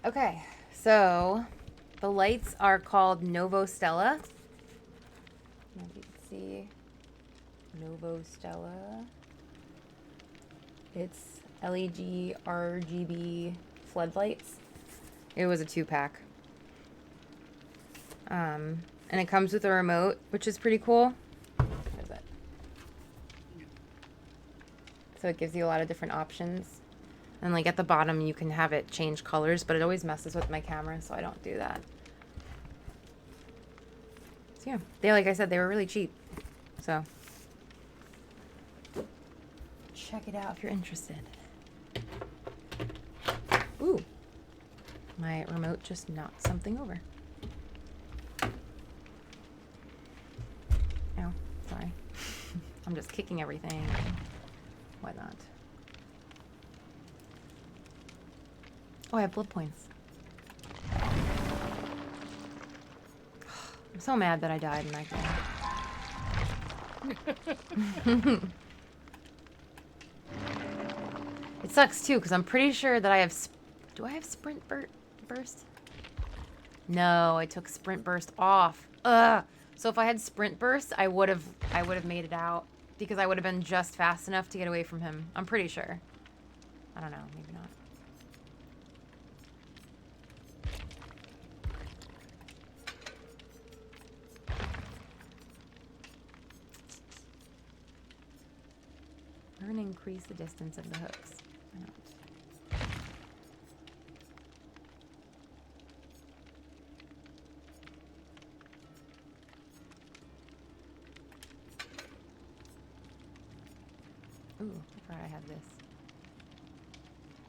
Okay, so the lights are called Novo Stella. If you can see Novo Stella. It's LED RGB floodlights. It was a 2-pack. And it comes with a remote, which is pretty cool. Where's it? So it gives you a lot of different options. And like at the bottom, you can have it change colors, but it always messes with my camera, so I don't do that. So yeah, like I said, they were really cheap. So check it out if you're interested. Ooh, my remote just knocked something over. Oh, sorry. I'm just kicking everything. Why not? Oh, I have blood points. I'm so mad that I died in that game. It sucks too, because I'm pretty sure that I have... Do I have sprint burst? No, I took sprint burst off. Ugh. So if I had sprint burst, I would have made it out, because I would have been just fast enough to get away from him. I'm pretty sure. I don't know, maybe not. We're going to increase the distance of the hooks. Why not? Ooh, I forgot I have this.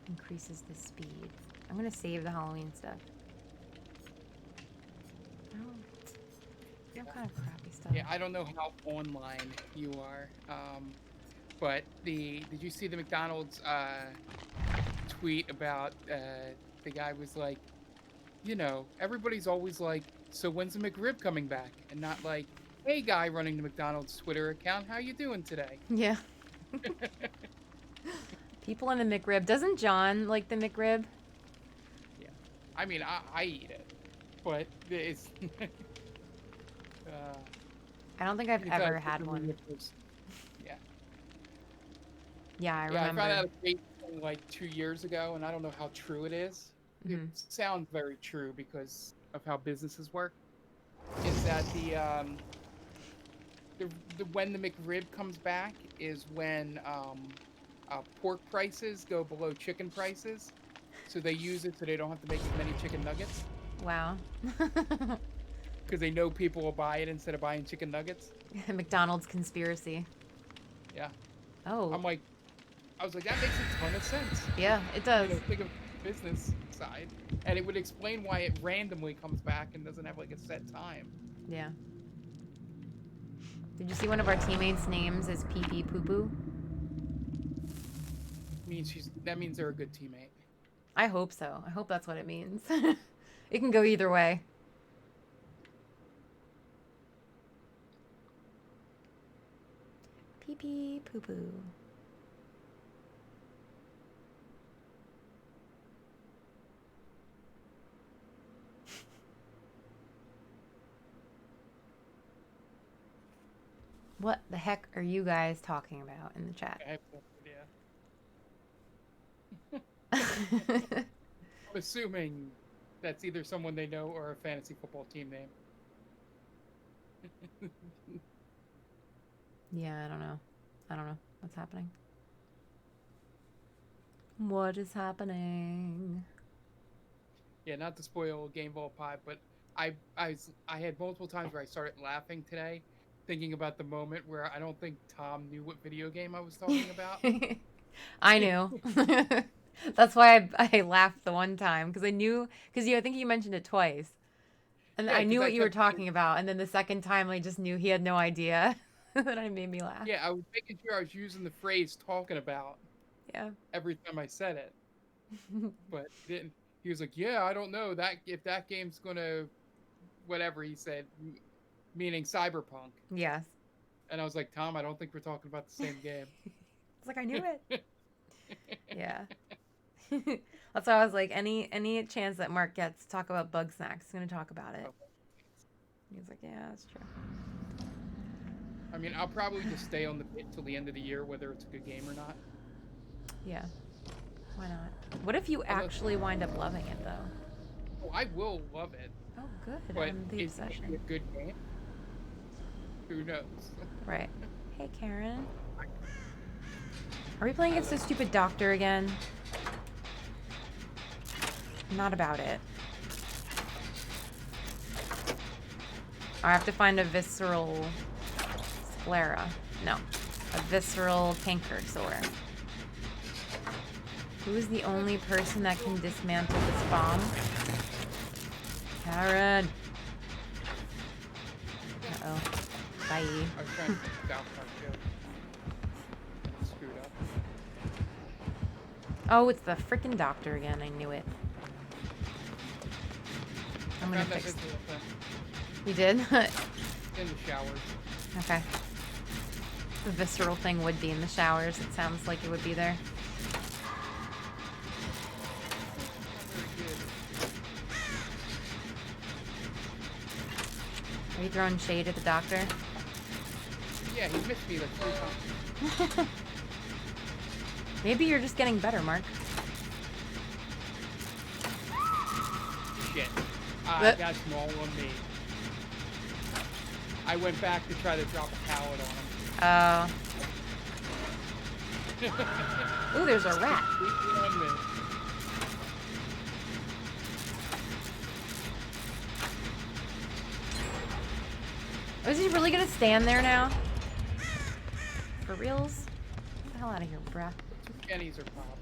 Increases the speed. I'm going to save the Halloween stuff. Oh, some kind of crappy stuff. Yeah, I don't know how online you are, but did you see the McDonald's tweet about the guy was like, you know, everybody's always like, so when's the McRib coming back? And not like, hey, guy running the McDonald's Twitter account, how you doing today? Yeah. People in the McRib. Doesn't John like the McRib? Yeah. I mean, I eat it, but it's... I don't think I've ever had one. Yeah. Yeah, I Yeah, remember. I found out a date like 2 years ago, and I don't know how true it is. It sounds very true because of how businesses work. Is that the when the McRib comes back is when pork prices go below chicken prices, so they use it so they don't have to make as many chicken nuggets. Wow. Because they know people will buy it instead of buying chicken nuggets. McDonald's conspiracy. Yeah. Oh. I was like, that makes a ton of sense. Yeah, it does. You know, think of the business side, and it would explain why it randomly comes back and doesn't have like a set time. Yeah. Did you see one of our teammates' names is Pee Pee Poo Poo? That means they're a good teammate. I hope so. I hope that's what it means. It can go either way. Pee Pee Poo Poo. What the heck are you guys talking about in the chat? I have no idea. I'm assuming that's either someone they know or a fantasy football team name. Yeah, I don't know. I don't know what's happening. What is happening? Yeah, not to spoil Game Ball Pie, but I had multiple times where I started laughing today, thinking about the moment where I don't think Tom knew what video game I was talking about. I knew. That's why I laughed the one time, because I knew, because I think you mentioned it twice. And Yeah, I knew 'cause what you were talking about, and then the second time I just knew he had no idea. That made me laugh. Yeah, I was making sure I was using the phrase "talking about" Yeah. every time I said it, but he didn't. He was like, "Yeah, I don't know that if that game's gonna, whatever he said, meaning Cyberpunk." Yes. And I was like, "Tom, I don't think we're talking about the same game." It's like I knew it. Yeah. That's why I was like, any chance that Mark gets to talk about bug snacks, he's gonna talk about it. Okay. He's like, yeah, that's true. I mean, I'll probably just stay on the pit till the end of the year, whether it's a good game or not. Yeah. Why not? What if you actually wind up loving it though? Oh, I will love it. Oh, good. But I'm the is it obsession. a good game? Who knows? Right. Hey, Karen. Are we playing against this stupid doctor again? Not about it. I have to find a visceral sclera. No. A visceral canker sore. Who is the only person that can dismantle this bomb? Karen. Uh-oh. Bye. I was trying to think out our joke. Screwed up. Oh, it's the frickin' doctor again. I knew it. I'm gonna Found that fix visceral thing You did? in the showers. Okay. The visceral thing would be in the showers. It sounds like it would be there. Not very good. Are you throwing shade at the doctor? Yeah, he missed me like 3 times. Maybe you're just getting better, Mark. Shit. But- That's small on me. I went back to try to drop a pallet on him. Ooh, there's a rat. Completely on me. Is he really gonna stand there now? For reals? Get the hell out of here, bruh. 2 Jennies are popped.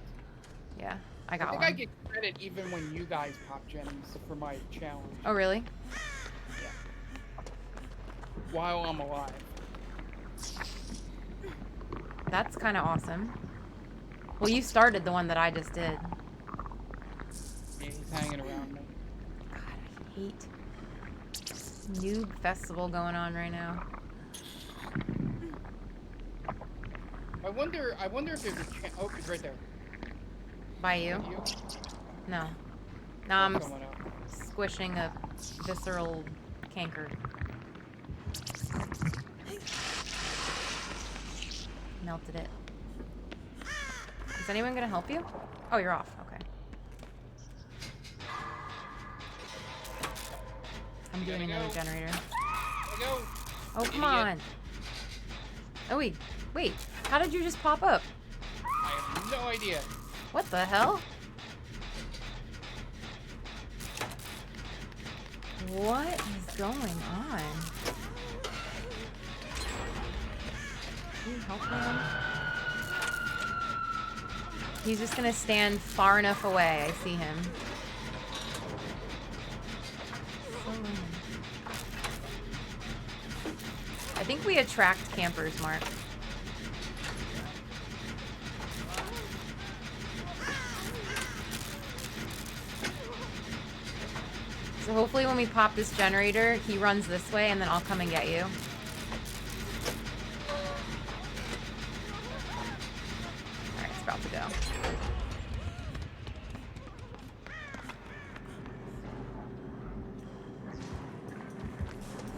Yeah, I I got think one. I get credit even when you guys pop Jennies for my challenge. Oh, really? Yeah. While I'm alive. That's kind of awesome. Well, you started the one that I just did. Yeah, he's hanging around me. God, I hate noob festival going on right now. I wonder if there's a chance. Oh, it's right there. By you? You? No. No, I'm Someone else. squishing a visceral canker. Melted it. Is anyone gonna help you? Oh, you're off. Okay. I'm doing Gotta another go. generator. There we go. Oh, come Idiot. on. Oh, wait. How did you just pop up? I have no idea. What the hell? What is going on? Can you help him? He's just gonna stand far enough away. I see him. So lame. I think we attract campers, Mark. So hopefully when we pop this generator, he runs this way and then I'll come and get you. Alright, it's about to go.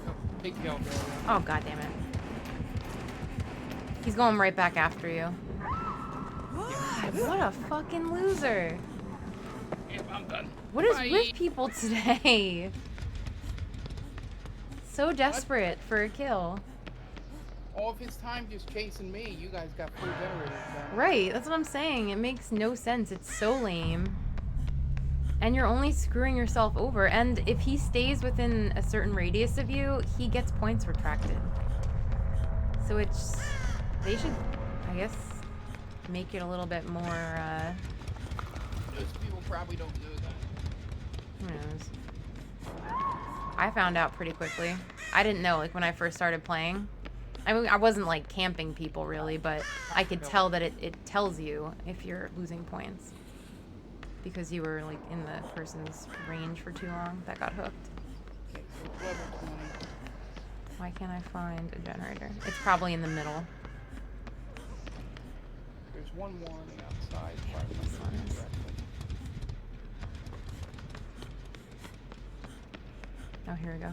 Oh, big hill go. Oh, god damn it. He's going right back after you. God, what a fucking loser. Yep, I'm done. What is Bye. with people today? So desperate for a kill. All of his time just chasing me. You guys got 4 generators down. Right, that's what I'm saying. It makes no sense. It's so lame. And you're only screwing yourself over. And if he stays within a certain radius of you, he gets points retracted. So it's... They should, I guess, make it a little bit more, Those people probably don't know that. who knows. I found out pretty quickly. I didn't know, like, when I first started playing. I mean, I wasn't, like, camping people, really, but I could tell that it tells you if you're losing points. Because you were, like, in the person's range for too long that got hooked. Okay, so it's level 20. Why can't I find a generator? It's probably in the middle. There's one warning outside. If I This one remember is- correctly. Oh, here we go.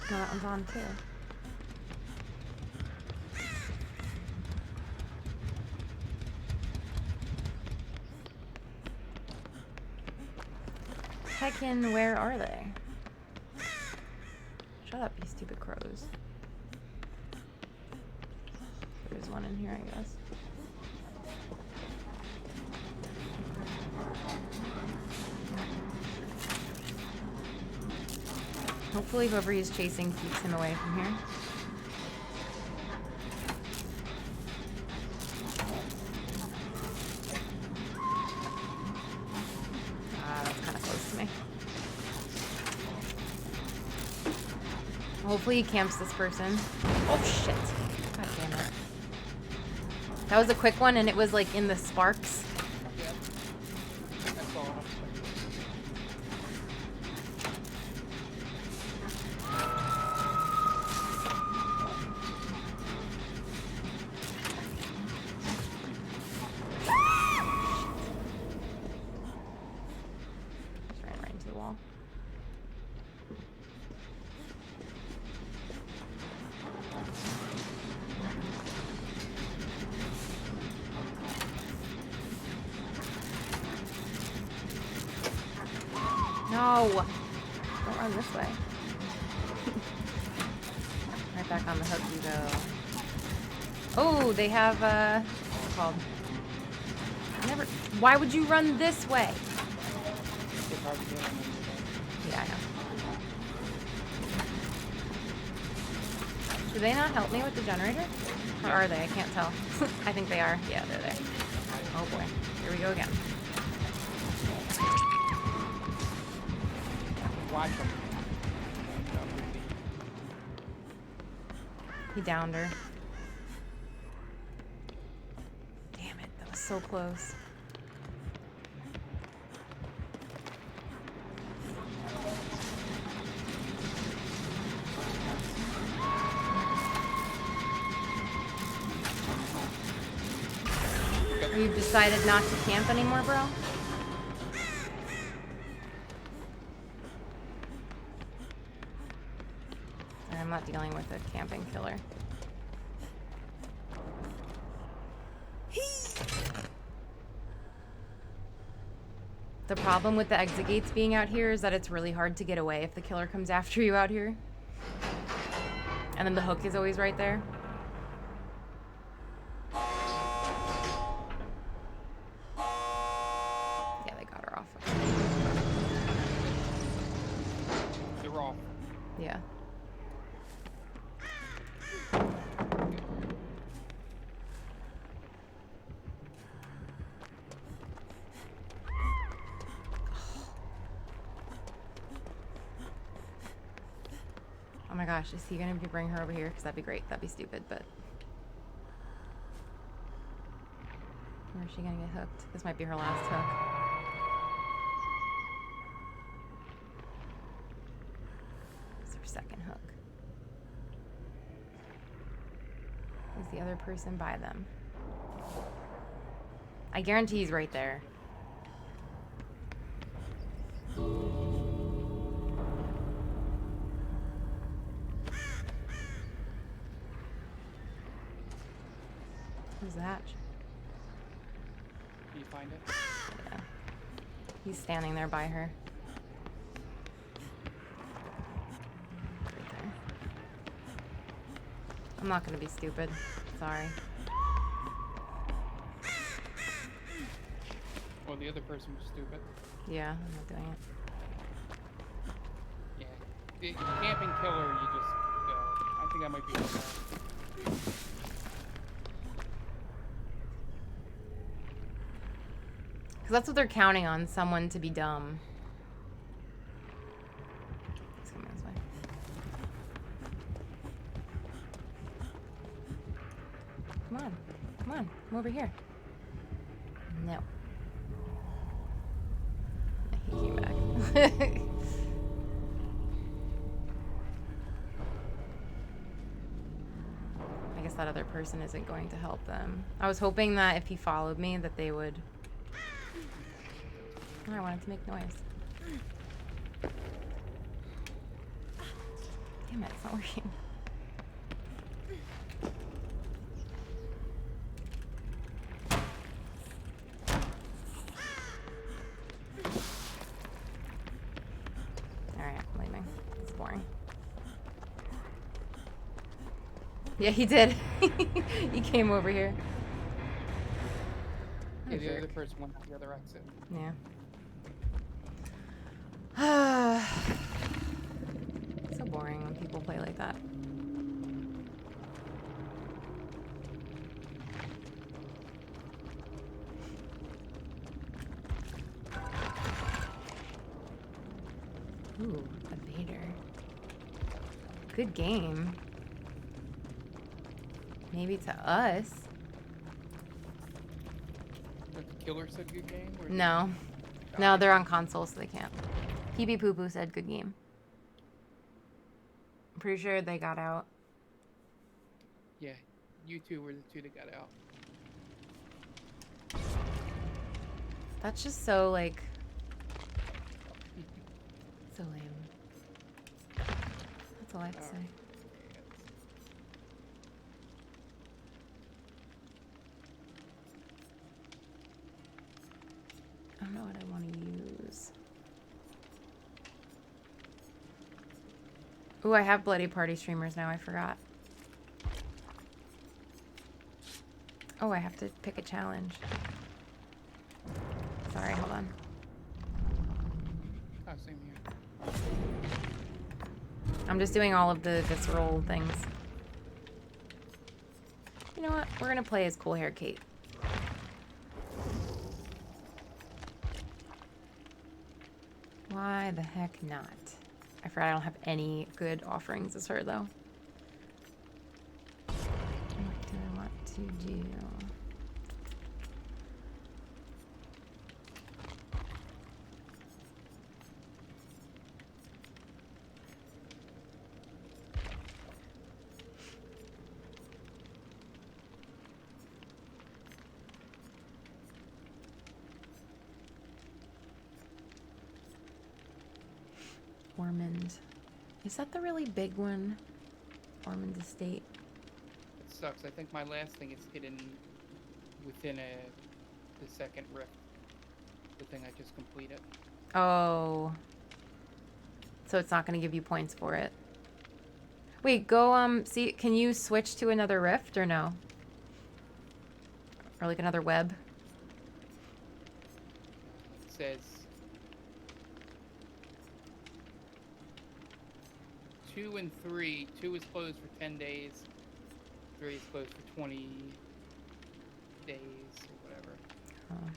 No, that one's on too. Heckin', where are they? Shut up, you stupid crows. There's one in here, I guess. Hopefully whoever he's chasing keeps him away from here. Ah, that's kind of close to me. Hopefully he camps this person. Oh shit. God damn it. That was a quick one and it was like in the sparks. Yeah. That's all. Just ran right into the wall. No! Don't run this way. Right back on the hook you go. Oh, they have, what's it called? Why would you run this way? It's hard to get on them. Yeah, I know. Do they not help me with the generator? Or are they? I can't tell. I think they are. Yeah, they're there. Oh boy. Here we go again. Watch them. He downed her. Damn it, that was so close. You've decided not to camp anymore, bro? I'm not dealing with a camping killer. The problem with the exit gates being out here is that it's really hard to get away if the killer comes after you out here. And then the hook is always right there. Yeah, they got her off. They're off. Yeah. Oh my gosh, is he gonna bring her over here? Because that'd be great. That'd be stupid, but... Where is she gonna get hooked? This might be her last hook. It's her second hook. Is the other person by them? I guarantee he's right there. Who's that? Can you find it? Yeah. He's standing there by her. Right there. I'm not gonna be stupid. Sorry. Well, the other person was stupid. Yeah, I'm not doing it. Yeah. The camping killer, you just go. I think I might be able to. Because that's what they're counting on, someone to be dumb. He's coming this way. Come on. Come on. Come over here. No. He came back. I guess that other person isn't going to help them. I was hoping that if he followed me that they would... I wanted to make noise. Damn it, it's not working. Alright, I'm leaving. It's boring. Yeah, he did. He came over here. Yeah, the other Jerk. person went out the other exit. Yeah. So boring when people play like that. Ooh, a Vader. Good game. Maybe to us. But the killer said good game? Or No. No, they're on console, so they can't. PB Poo Poo said good game. I'm pretty sure they got out. Yeah, you two were the two that got out. That's just so, like... so lame. That's all I have to say. I don't know what I want to use. Ooh, I have Bloody Party streamers now. I forgot. Oh, I have to pick a challenge. Sorry, hold on. Oh, same here. I'm just doing all of the visceral things. You know what? We're gonna play as Cool Hair Kate. Why the heck not? I forgot I don't have any good offerings as her, though. What do I want to do? Ormond. Is that the really big one? Ormond Estate. It sucks. I think my last thing is hidden within the second rift. The thing I just completed. Oh. So it's not going to give you points for it. Wait, go, see, can you switch to another rift or no? Or like another web? It says 2 and 3. 2 is closed for 10 days. 3 is closed for 20 days or whatever. Oh.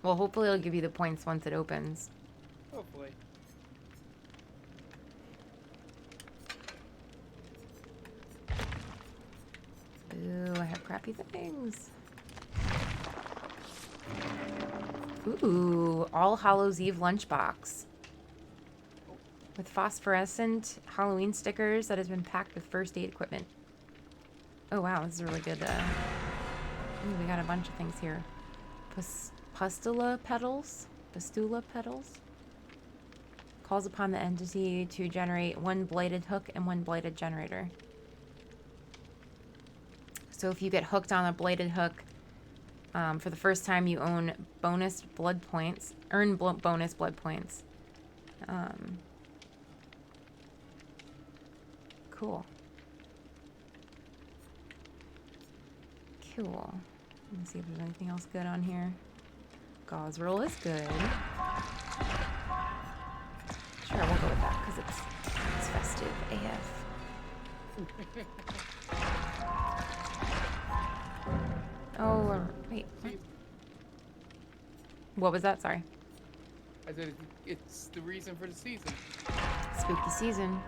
Well, hopefully it'll give you the points once it opens. Hopefully. Ooh, I have crappy things. Ooh, All Hallows Eve lunchbox. With phosphorescent Halloween stickers that has been packed with first aid equipment. Oh wow, this is a really good, ooh, we got a bunch of things here. Pustula petals? Pustula petals? Calls upon the entity to generate 1 bladed hook and 1 bladed generator. So if you get hooked on a bladed hook, for the first time you own bonus blood points, bonus blood points. Cool. Cool. Let me see if there's anything else good on here. Gosrel is good. Sure, we'll go with that because it's festive AF. Oh, wait. What was that? Sorry. I said it's the reason for the season. Spooky season.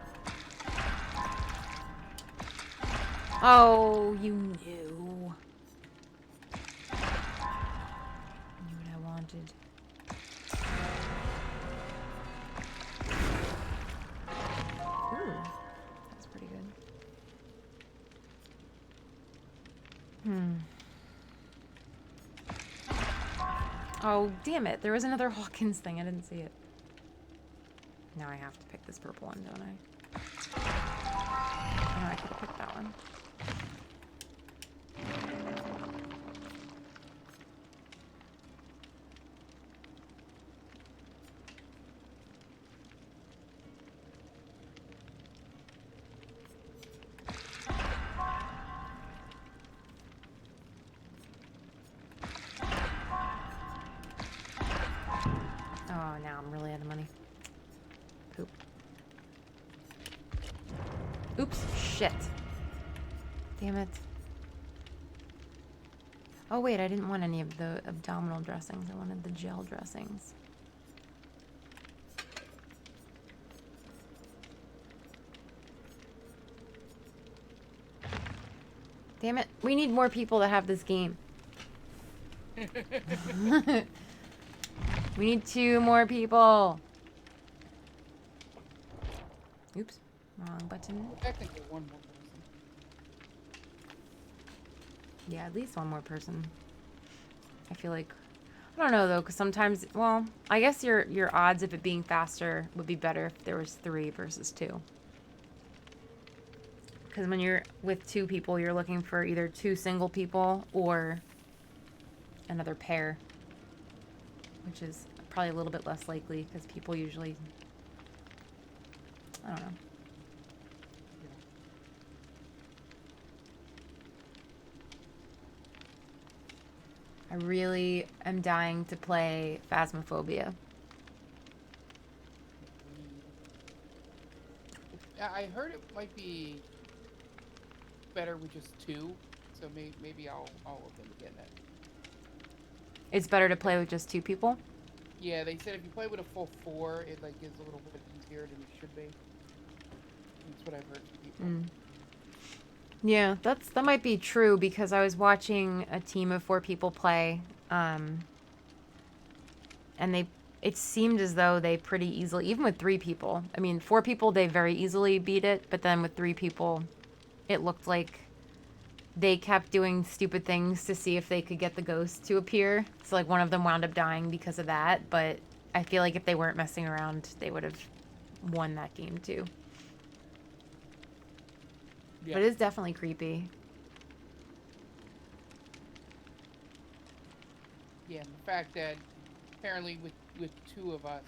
Oh, you knew. Knew what I wanted. Ooh, that's pretty good. Oh, damn it. There was another Hawkins thing. I didn't see it. Now I have to pick this purple one, don't I? Oh, no, I could have picked that one. Oh, now I'm really out of money. Poop. Oops, shit. Damn it. Oh wait, I didn't want any of the abdominal dressings. I wanted the gel dressings. Damn it. We need more people to have this game. We need 2 more people. Oops, wrong button. Technically, one more person. Yeah, at least 1 more person. I feel like, I don't know though, because sometimes, well, I guess your odds of it being faster would be better if there was 3 versus 2. Because when you're with 2 people, you're looking for either 2 single people or another pair, which is probably a little bit less likely because people usually, I don't know. I really am dying to play Phasmophobia. Yeah, I heard it might be better with just 2, so maybe I'll look into getting it. It's better to play with just 2 people? Yeah, they said if you play with a full 4, it like is a little bit easier than it should be. That's what I've heard from people. Mm. Yeah, that might be true because I was watching a team of 4 people play, and it seemed as though they pretty easily, even with 3 people. I mean, 4 people they very easily beat it, but then with 3 people, it looked like they kept doing stupid things to see if they could get the ghost to appear. So like one of them wound up dying because of that, but I feel like if they weren't messing around, they would have won that game too. Yeah. But it's definitely creepy. Yeah, the fact that apparently with 2 of us,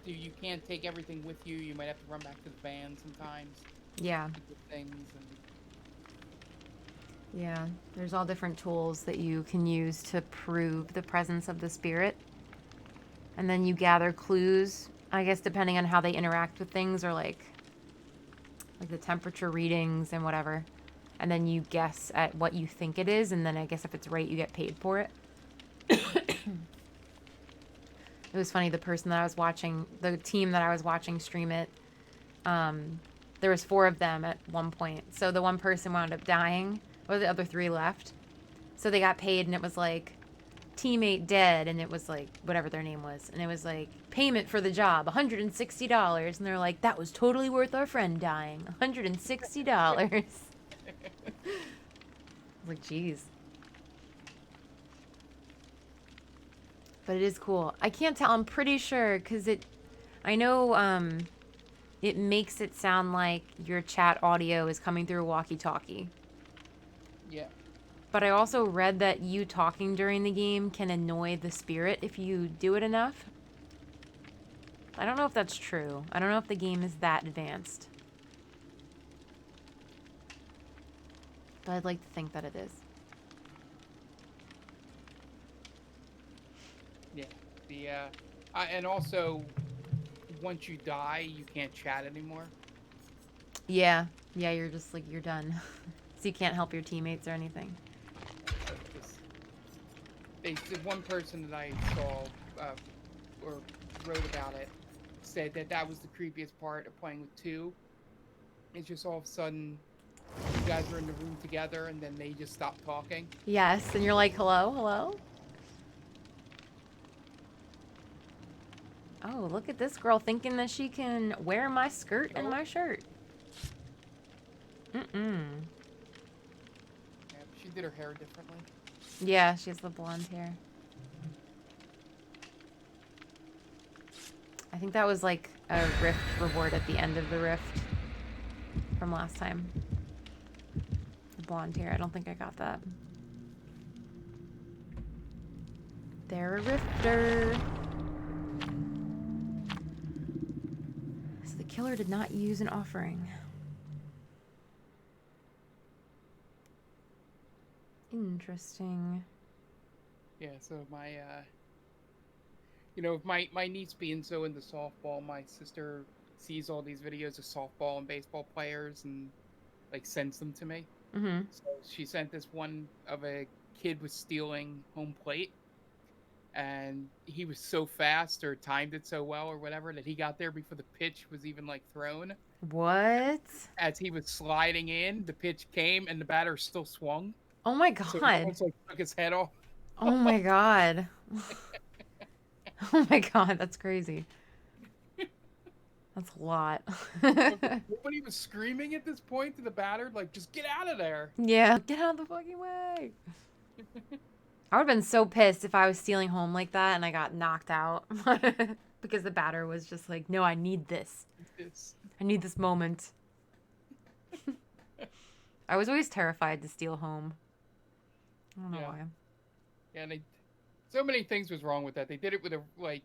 you can't take everything with you. You might have to run back to the van sometimes. Yeah. To get things and Yeah, there's all different tools that you can use to prove the presence of the spirit. And then you gather clues, I guess depending on how they interact with things or like the temperature readings and whatever. And then you guess at what you think it is, and then I guess if it's right, you get paid for it. It was funny, the person that I was watching, the team that I was watching stream it, there was 4 of them at one point. So the one person wound up dying, or the other 3 left. So they got paid, and it was like, teammate dead, and it was like, whatever their name was. And it was like, payment for the job, $160. And they're like, that was totally worth our friend dying. $160. I was like, geez. But it is cool. I can't tell. I'm pretty sure because I know it makes it sound like your chat audio is coming through a walkie-talkie. yeah. But I also read that you talking during the game can annoy the spirit if you do it enough. I don't know if that's true. I don't know if the game is that advanced. But I'd like to think that it is. Yeah. And also, once you die, you can't chat anymore. Yeah. Yeah, you're just like, you're done. So you can't help your teammates or anything. One person that I saw or wrote about it said that was the creepiest part of playing with 2. It's just all of a sudden you guys are in the room together and then they just stop talking. Yes, and you're like, hello, hello? Oh, look at this girl thinking that she can wear my skirt and my shirt. Mm-mm. Yeah, she did her hair differently. Yeah, she has the blonde hair. think that was like a rift reward at the end of the rift from last time. The blonde hair. I don't think I got that. They're a rifter. So the killer did not use an offering. Interesting. Yeah, so my you know, my niece being so into softball, my sister sees all these videos of softball and baseball players and like sends them to me. Mm-hmm. So she sent this one of a kid was stealing home plate, and he was so fast or timed it so well or whatever that he got there before the pitch was even like thrown. What? As he was sliding in, the pitch came and the batter still swung. Oh my So he god. almost like took his head off. Oh my god. Oh my god, that's crazy. That's a lot. Nobody was screaming at this point to the batter, like, just get out of there. Yeah, get out of the fucking way. I would have been so pissed if I was stealing home like that and I got knocked out because the batter was just like, no, I need this. I need this moment. I was always terrified to steal home. I don't know why. Yeah, and so many things was wrong with that. They did it with like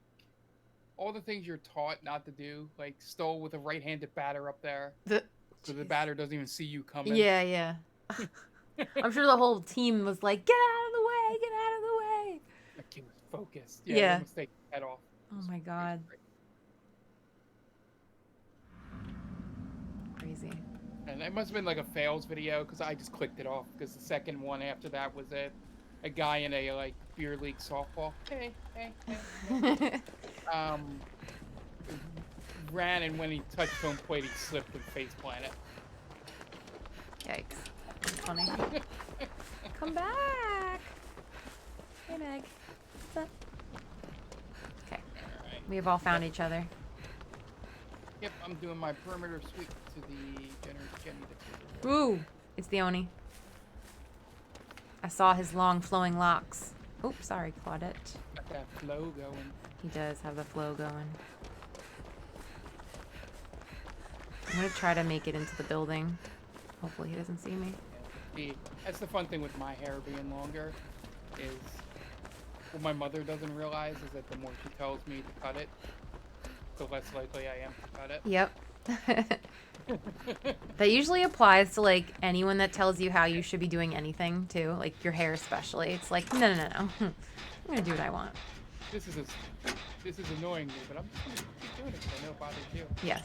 all the things you're taught not to do, like stole with a right-handed batter up there, so the batter doesn't even see you coming. Yeah, yeah. I'm sure the whole team was like, get out of the way, get out of the way. That kid was focused. Yeah. Almost take his head off. Oh my god. Crazy. And it must have been like a fails video because I just clicked it off because the second one after that was a guy in a like beer league softball. Hey. Ran, and when he touched home plate, he slipped and face planted. Yikes. That's funny. Come back. Hey, Meg. What's up? Okay. All right. We have all found each other. Yep, I'm doing my perimeter sweep to the Jeni. Ooh, it's the Oni. I saw his long flowing locks. Oops, sorry, Claudette. Got that flow going. He does have the flow going. I'm gonna try to make it into the building. Hopefully he doesn't see me. That's the fun thing with my hair being longer, is what my mother doesn't realize is that the more she tells me to cut it, the less likely I am to cut it. Yep. That usually applies to like anyone that tells you how you should be doing anything too, like your hair especially. It's like, no. I'm gonna do what I want. This is annoying me, but I'm just gonna keep doing it because I know it bothers you. Yes.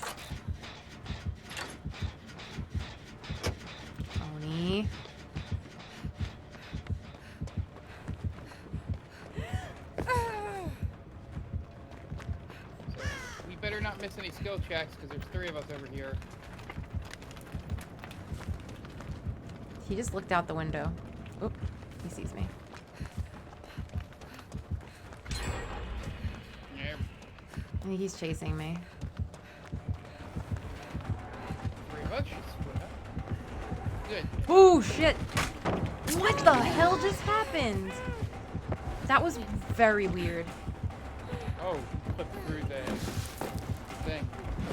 Oni. So we better not miss any skill checks because there's 3 of us over here. He just looked out the window. Oop, he sees me. Yeah. I think he's chasing me. 3 of us should split up. Good. Oh shit! What the hell just happened? That was very weird. Oh, clip through the thing.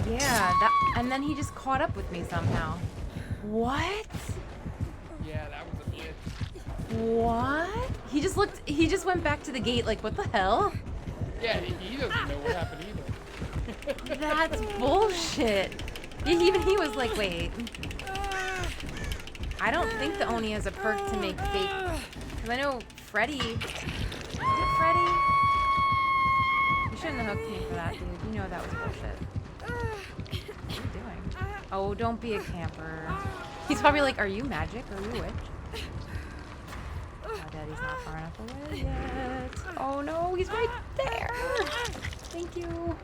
Yeah, and then he just caught up with me somehow. What? Yeah, that was a bit. What? He just went back to the gate like, what the hell? Yeah, he doesn't know what happened either. That's bullshit. Even he was like, wait. I don't think the Oni has a perk to make fake. Because I know Freddy. Is it Freddy? You shouldn't have hooked me for that, dude. You know that was bullshit. What are you doing? Oh, don't be a camper. He's probably like, are you magic? Are you a witch? Oh, Daddy's not far enough away yet. Oh no, he's right there. Thank you.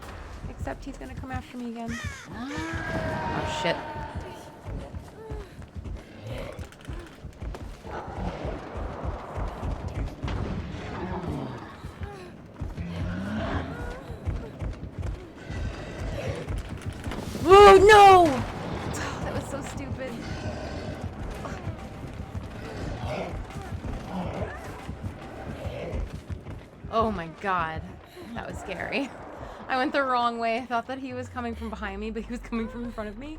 Except he's gonna come after me again. Oh shit. Whoa, no! Oh, that was so stupid. Oh my god. That was scary. I went the wrong way. I thought that he was coming from behind me, but he was coming from in front of me.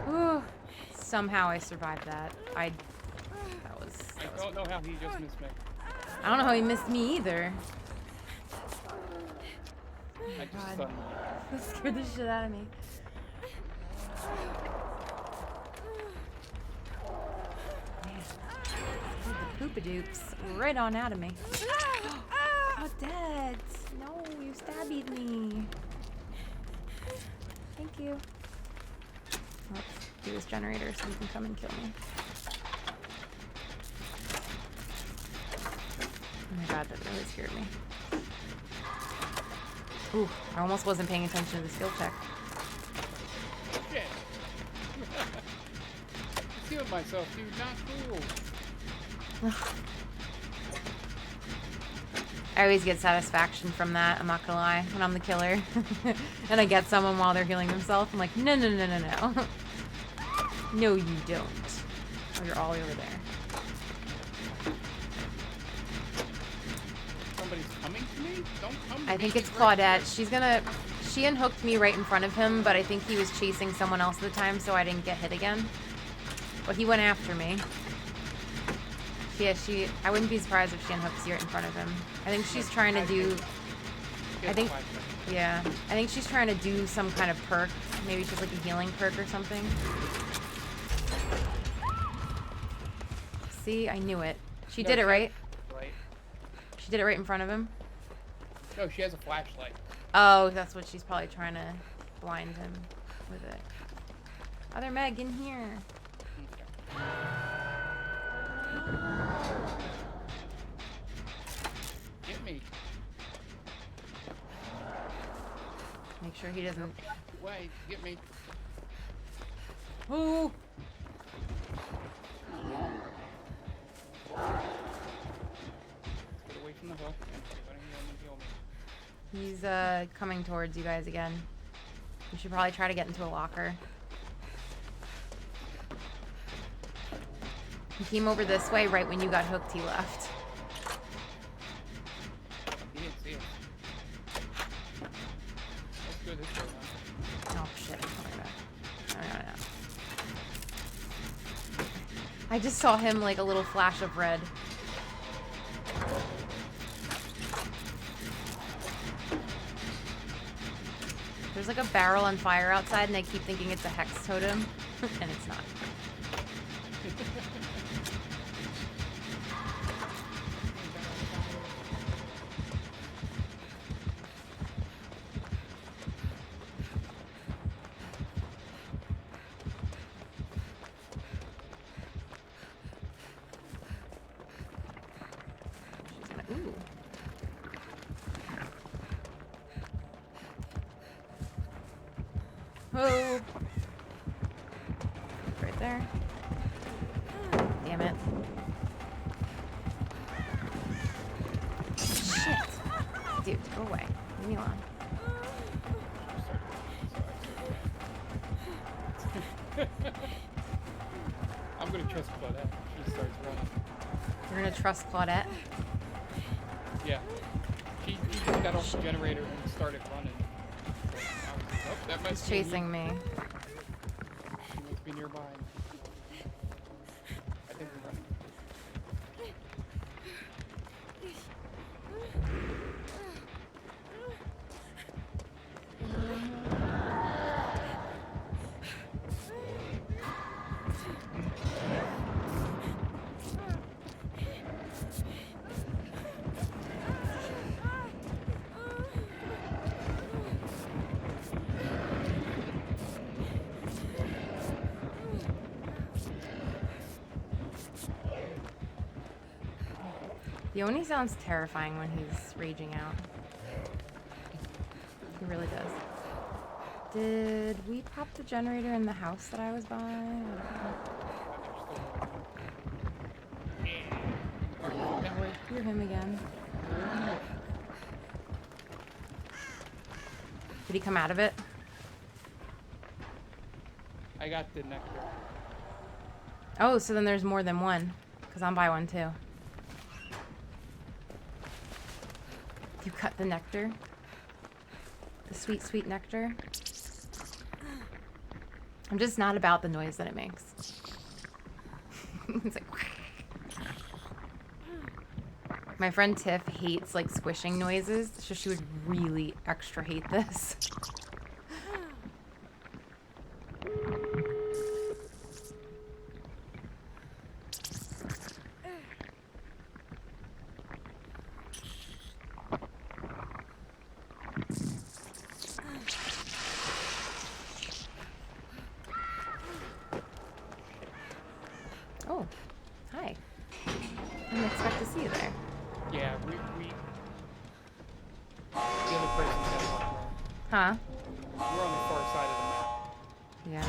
Ooh. Somehow I survived that. I don't know how he just missed me. I don't know how he missed me either. I just God. stunned him. That scared the shit out of me. The poopadoops right on out of me. Oh, Dad! No, you stabbed me. Thank you. Let's do this generator so you can come and kill me. Oh my god, that really scared me. Ooh, I almost wasn't paying attention to the skill check. Shit. I killed myself, dude. Not cool. I always get satisfaction from that, I'm not gonna lie, when I'm the killer. And I get someone while they're healing themselves. I'm like, no, no, no, no, no. No, you don't. Oh, you're all over there. Somebody's coming to me? Don't come to me. I think it's Claudette. She unhooked me right in front of him, but I think he was chasing someone else at the time, so I didn't get hit again. But he went after me. Yeah, I wouldn't be surprised if she unhooks you right in front of him. I think she's trying to do... Yeah. I think she's trying to do some kind of perk. Maybe just like a healing perk or something. See? I knew it. She did it, right? Right. She did it right in front of him? No, she has a flashlight. Oh, that's what she's probably trying to blind him with it. Other Meg in here. Okay. Get me. Make sure he doesn't... Wait, get me. Ooh! Get away from the hook. Heal me. He's coming towards you guys again. You should probably try to get into a locker. He came over this way right when you got hooked, he left. He didn't see it. Let's go this way now. Oh shit, I'm coming back. No. I just saw him like a little flash of red. There's like a barrel on fire outside and I keep thinking it's a hex totem, and it's not. Ooh. Oh. Right there. Damn it. Shit. Dude, go away. Leave me alone. I'm gonna trust Claudette. She starts running. You're gonna trust Claudette? Yeah. She just got off the generator and started running. So I was like, oh, that must He's be chasing me. She must be nearby. I think we're running. Jeni sounds terrifying when he's raging out. He really does. Did we pop the generator in the house that I was by? I don't know. Oh, I hear him again. Did he come out of it? I got the nectar. Oh, so then there's more than one. Because I'm by one too. You cut the nectar? The sweet, sweet nectar. I'm just not about the noise that it makes. It's like... My friend Tiff hates like squishing noises, so she would really extra hate this. Oh, hi. I didn't expect to see you there. Yeah, we the other person's heading up there. Huh? We're on the far side of the map. Yeah.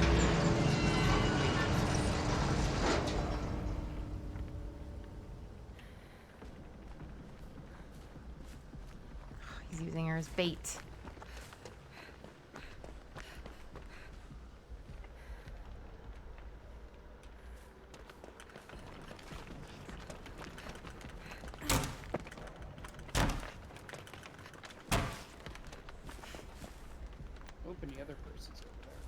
He's using her as bait. Open the other person's over there.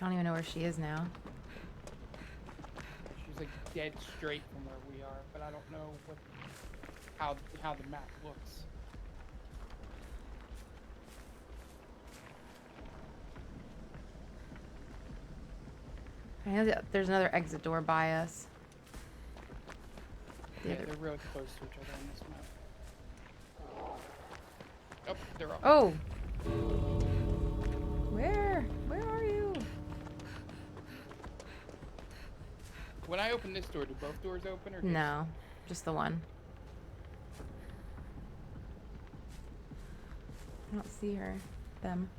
I don't even know where she is now. She's like dead straight from where we are, but I don't know how the map looks. I know that there's another exit door by us. Yeah, they're really close to each other on this map. Oh, they're up. Oh! Where? Where are you? When I open this door, do both doors open or just... No, just the one. I don't see her. Them.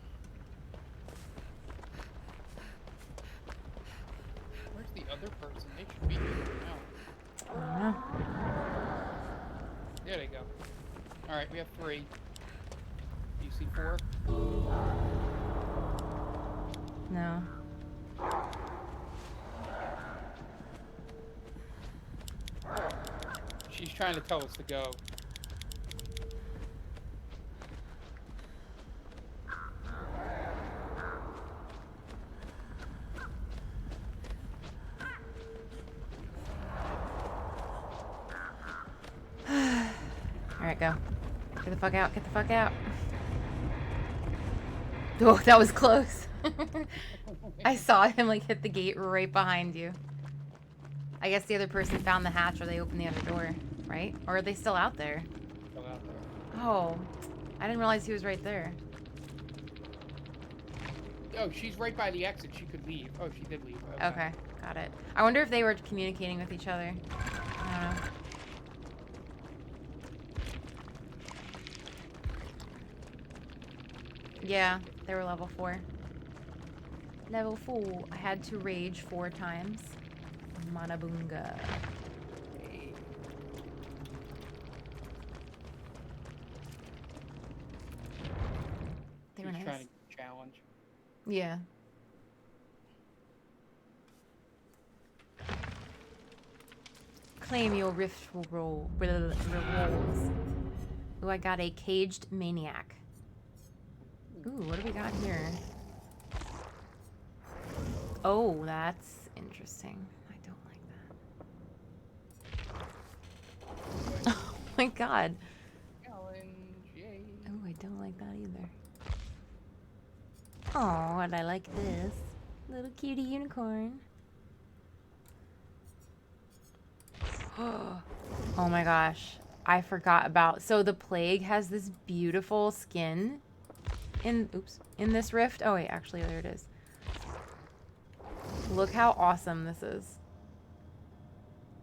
Where's the other person? They should be here now. I don't know. There they go. Alright, we have 3. Do you see 4? No. She's trying to tell us to go. Alright, go. Get the fuck out, get the fuck out. Oh, that was close. I saw him like hit the gate right behind you. I guess the other person found the hatch or they opened the other door, right? Or are they still out there? Still out there. Oh, I didn't realize he was right there. Oh, she's right by the exit. She could leave. Oh, she did leave. Okay, got it. I wonder if they were communicating with each other. I don't know. Yeah, they were level 4. Level 4. I had to rage 4 times. Manabunga. They were She's nice. trying to challenge. Yeah. Claim your rift rewards. Ooh, I got a caged maniac. Ooh, what do we got here? Oh, that's interesting. I don't like that. Oh my god. Challenge, yay. Oh, I don't like that either. Oh, and I like this. Little cutie unicorn. Oh my gosh. I forgot about... So the plague has this beautiful skin in this rift. Oh wait, actually there it is. Look how awesome this is.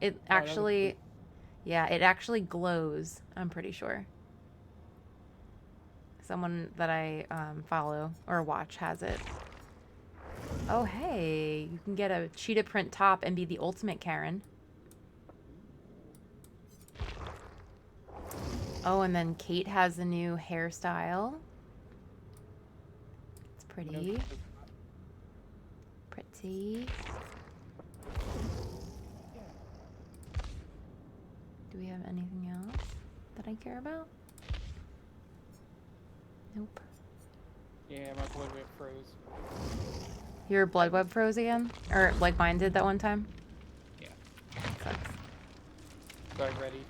It actually... Yeah, it actually glows, I'm pretty sure. Someone that I follow or watch has it. Oh, hey. You can get a cheetah print top and be the ultimate Karen. Oh, and then Kate has a new hairstyle. It's pretty. Pretty. Do we have anything else that I care about? Nope. Yeah, my blood wave froze. Your blood web froze again? Or like mine did that one time? Yeah. Sucks. So I ready.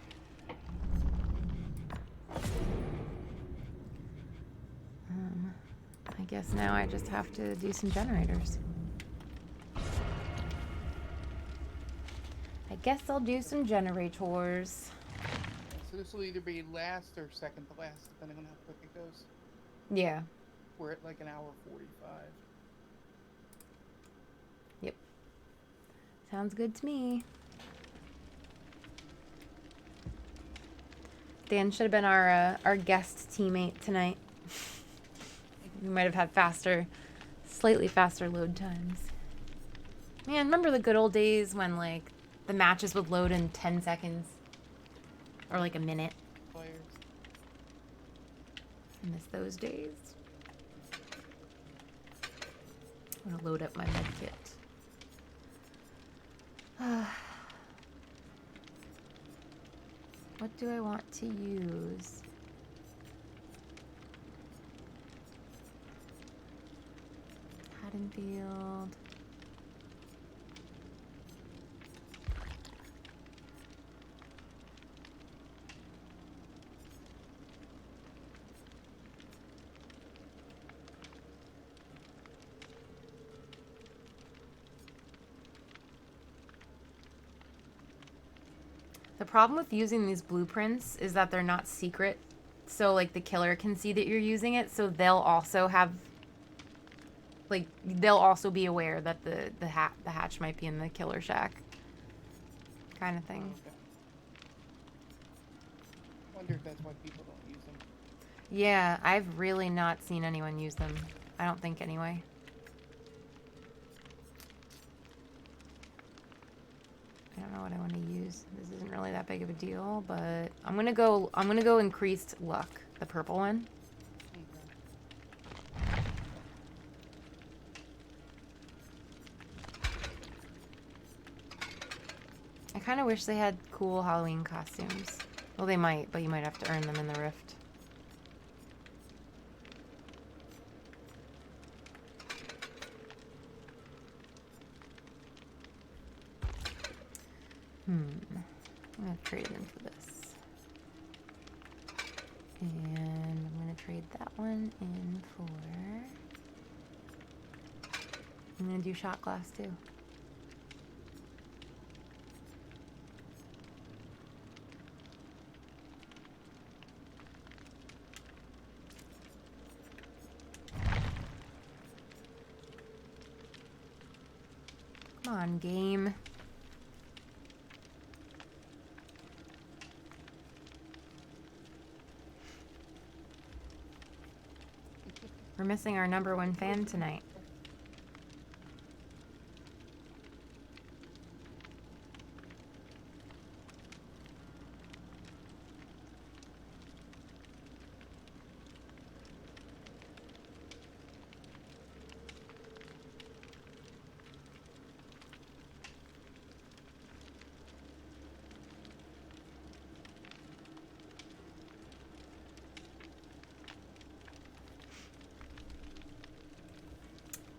I guess now I just have to do some generators. I guess I'll do some generators. So this will either be last or second to last, depending on how quick it goes. Yeah. We're at like an hour 45. Yep. Sounds good to me. Dan should have been our guest teammate tonight. We might have had slightly faster load times. Man, remember the good old days when like the matches would load in 10 seconds? Or like a minute. Players. I miss those days. I'm gonna load up my med kit. What do I want to use? Haddonfield. The problem with using these blueprints is that they're not secret. So like the killer can see that you're using it, so they'll also have like they'll also be aware that the hatch might be in the killer shack. Kind of thing. Okay. Wonder if that's why people don't use them. Yeah, I've really not seen anyone use them. I don't think anyway. I don't know what I want to use. This isn't really that big of a deal, but I'm gonna go increased luck, the purple one. Okay. I kind of wish they had cool Halloween costumes. Well, they might, but you might have to earn them in the rift. I'm gonna trade them for this. And I'm gonna trade that one in for... I'm gonna do shot glass too. Come on, game. We're missing our #1 fan tonight.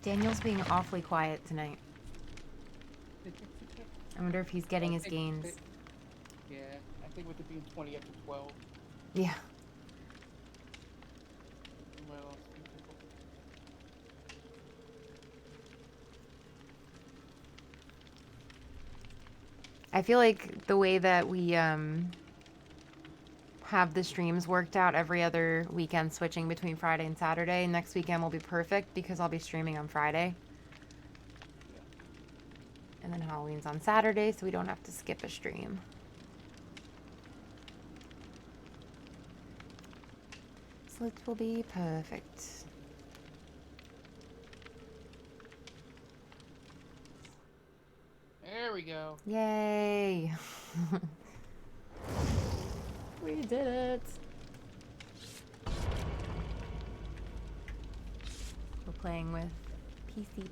Daniel's being awfully quiet tonight. I wonder if he's getting his gains. Yeah, I think with it being 20 after 12. Yeah. Well, I feel like the way that we have the streams worked out every other weekend, switching between Friday and Saturday, next weekend will be perfect because I'll be streaming on Friday. yeah. And then Halloween's on Saturday, so we don't have to skip a stream. So it will be perfect. There we go. Yay! We did it! We're playing with PC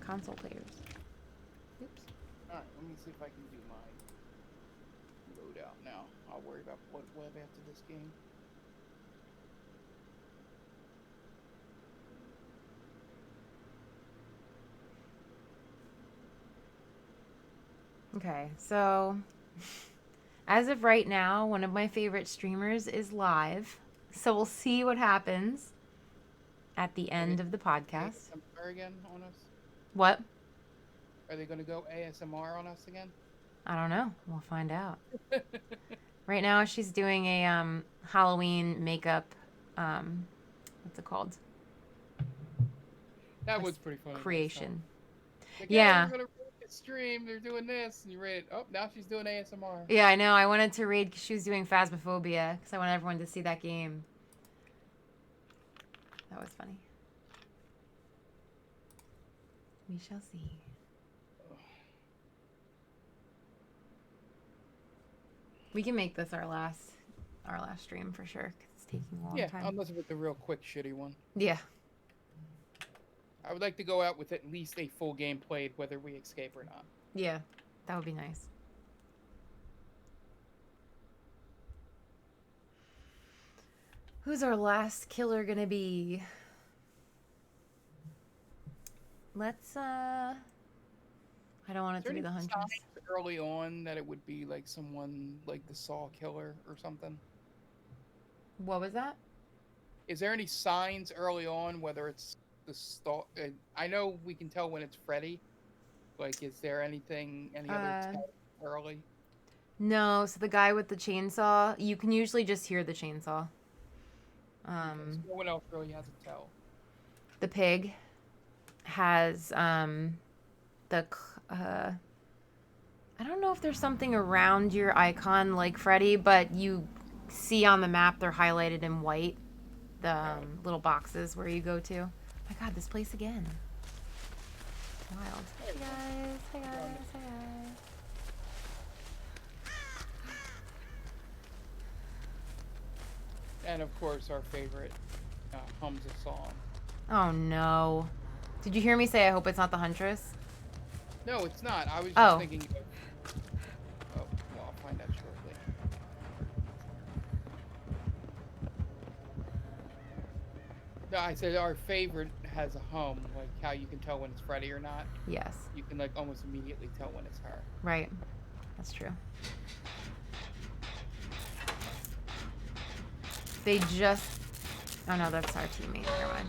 console players. Oops. Alright, let me see if I can do my loadout now. I'll worry about what web after this game. Okay, so as of right now, one of my favorite streamers is live. So we'll see what happens at the end of the podcast. ASMR again on us? What? Are they going to go ASMR on us again? I don't know. We'll find out. Right now, she's doing a Halloween makeup. What's it called? That was pretty funny. Creation. Like, Yeah. We're gonna read the stream. They're doing this, and you read. Oh, now she's doing ASMR. Yeah, I know. I wanted to raid because she was doing Phasmophobia because I want everyone to see that game. That was funny. We shall see. We can make this our last stream for sure because it's taking a long time. Yeah, unless it's the real quick shitty one. Yeah. I would like to go out with at least a full game played, whether we escape or not. Yeah, that would be nice. Who's our last killer gonna be? Let's I don't want it to be the Huntress. Signs early on that it would be like someone like the Saw killer or something. What was that? Is there any signs early on whether it's the stalk? I know we can tell when it's Freddy. Like, is there any other tell early? No. So the guy with the chainsaw, you can usually just hear the chainsaw. So no one else really has a tell. The pig has I don't know if there's something around your icon like Freddy, but you see on the map they're highlighted in white. The little boxes where you go to. Oh my god, this place again. Wild. Hey guys. Hey guys. Hey guys. And of course, our favorite hums a song. Oh no. Did you hear me say I hope it's not the Huntress? No, it's not. I was just thinking. Oh, well, I'll find out shortly. No, I said our favorite has a hum, like how you can tell when it's Freddy or not. Yes. You can like almost immediately tell when it's her. Right. That's true. They just... Oh no, that's our teammate. Never mind.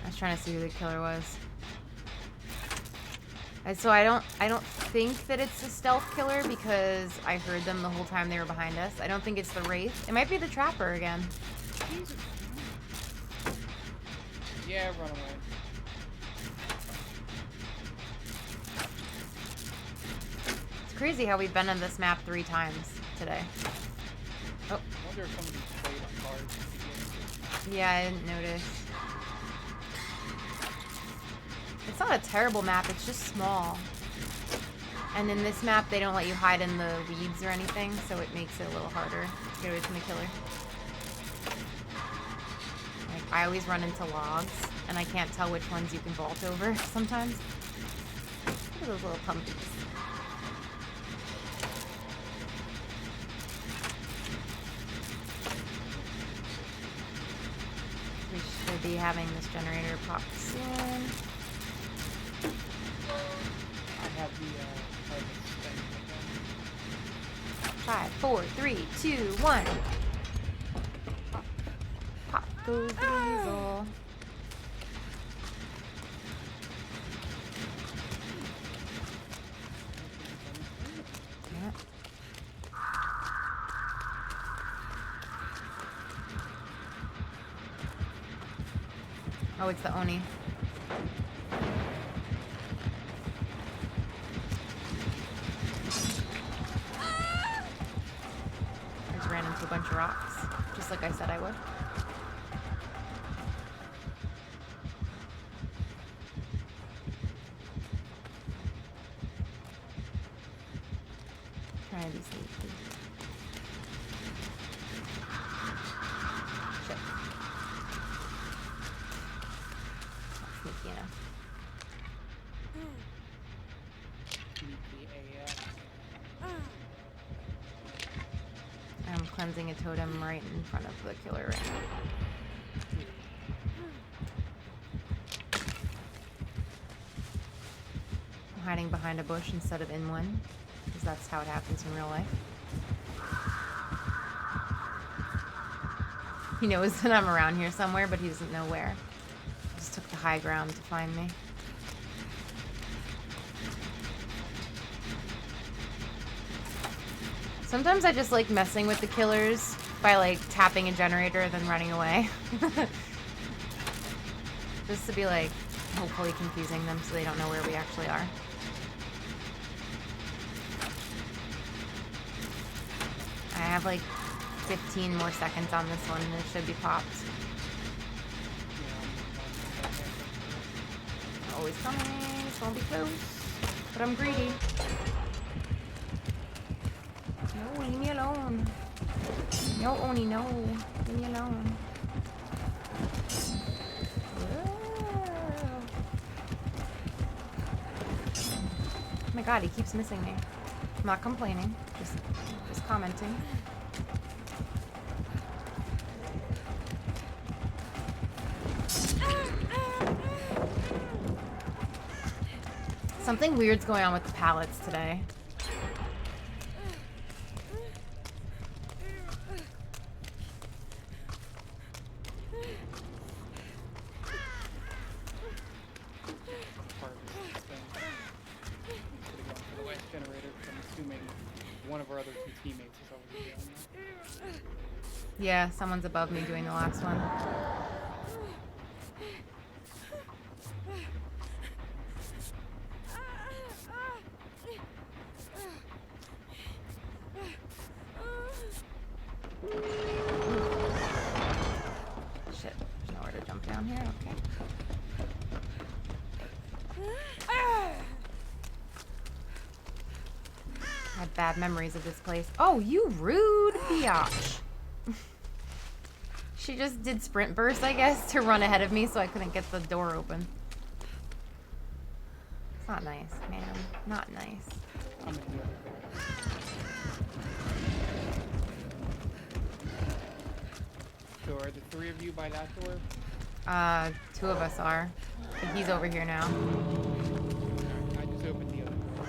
I was trying to see who the killer was. And so I don't think that it's a stealth killer because I heard them the whole time they were behind us. I don't think it's the Wraith. It might be the Trapper again. Yeah, run away. It's crazy how we've been on this map 3 times today. Oh. I wonder if somebody played on cards. Yeah, I didn't notice. It's not a terrible map, it's just small. And in this map, they don't let you hide in the weeds or anything, so it makes it a little harder to get away from the killer. Like, I always run into logs, and I can't tell which ones you can vault over sometimes. Look at those little pumpies. We should be having this generator pop soon. I have the thing. 5, 4, 3, 2, 1. Pop goes the weasel. Yep. Oh, it's the Oni. I just ran into a bunch of rocks, just like I said I would. Trying to be sneaky. Shit. Not sneaky enough. I'm cleansing a totem right in front of the killer right now. hiding behind a bush instead of in one, because that's how it happens in real life. He knows that I'm around here somewhere, but he doesn't know where. He just took the high ground to find me. Sometimes I just like messing with the killers by like tapping a generator then running away. Just to be like hopefully confusing them so they don't know where we actually are. I have like 15 more seconds on this one and it should be popped. Always coming, so don't be close. But I'm greedy. No, leave me alone. No, Oni, no. Leave me alone. Oh my god, he keeps missing me. I'm not complaining, just commenting. Something weird's going on with the pallets today. Yeah, someone's above me doing the last one. Shit, there's nowhere to jump down here, okay. I had bad memories of this place. Oh, you rude biatch. She just did sprint burst, I guess, to run ahead of me so I couldn't get the door open. It's not nice, man. Not nice. So are the three of you by that door? 2 of us are. But he's over here now. I just opened the other door.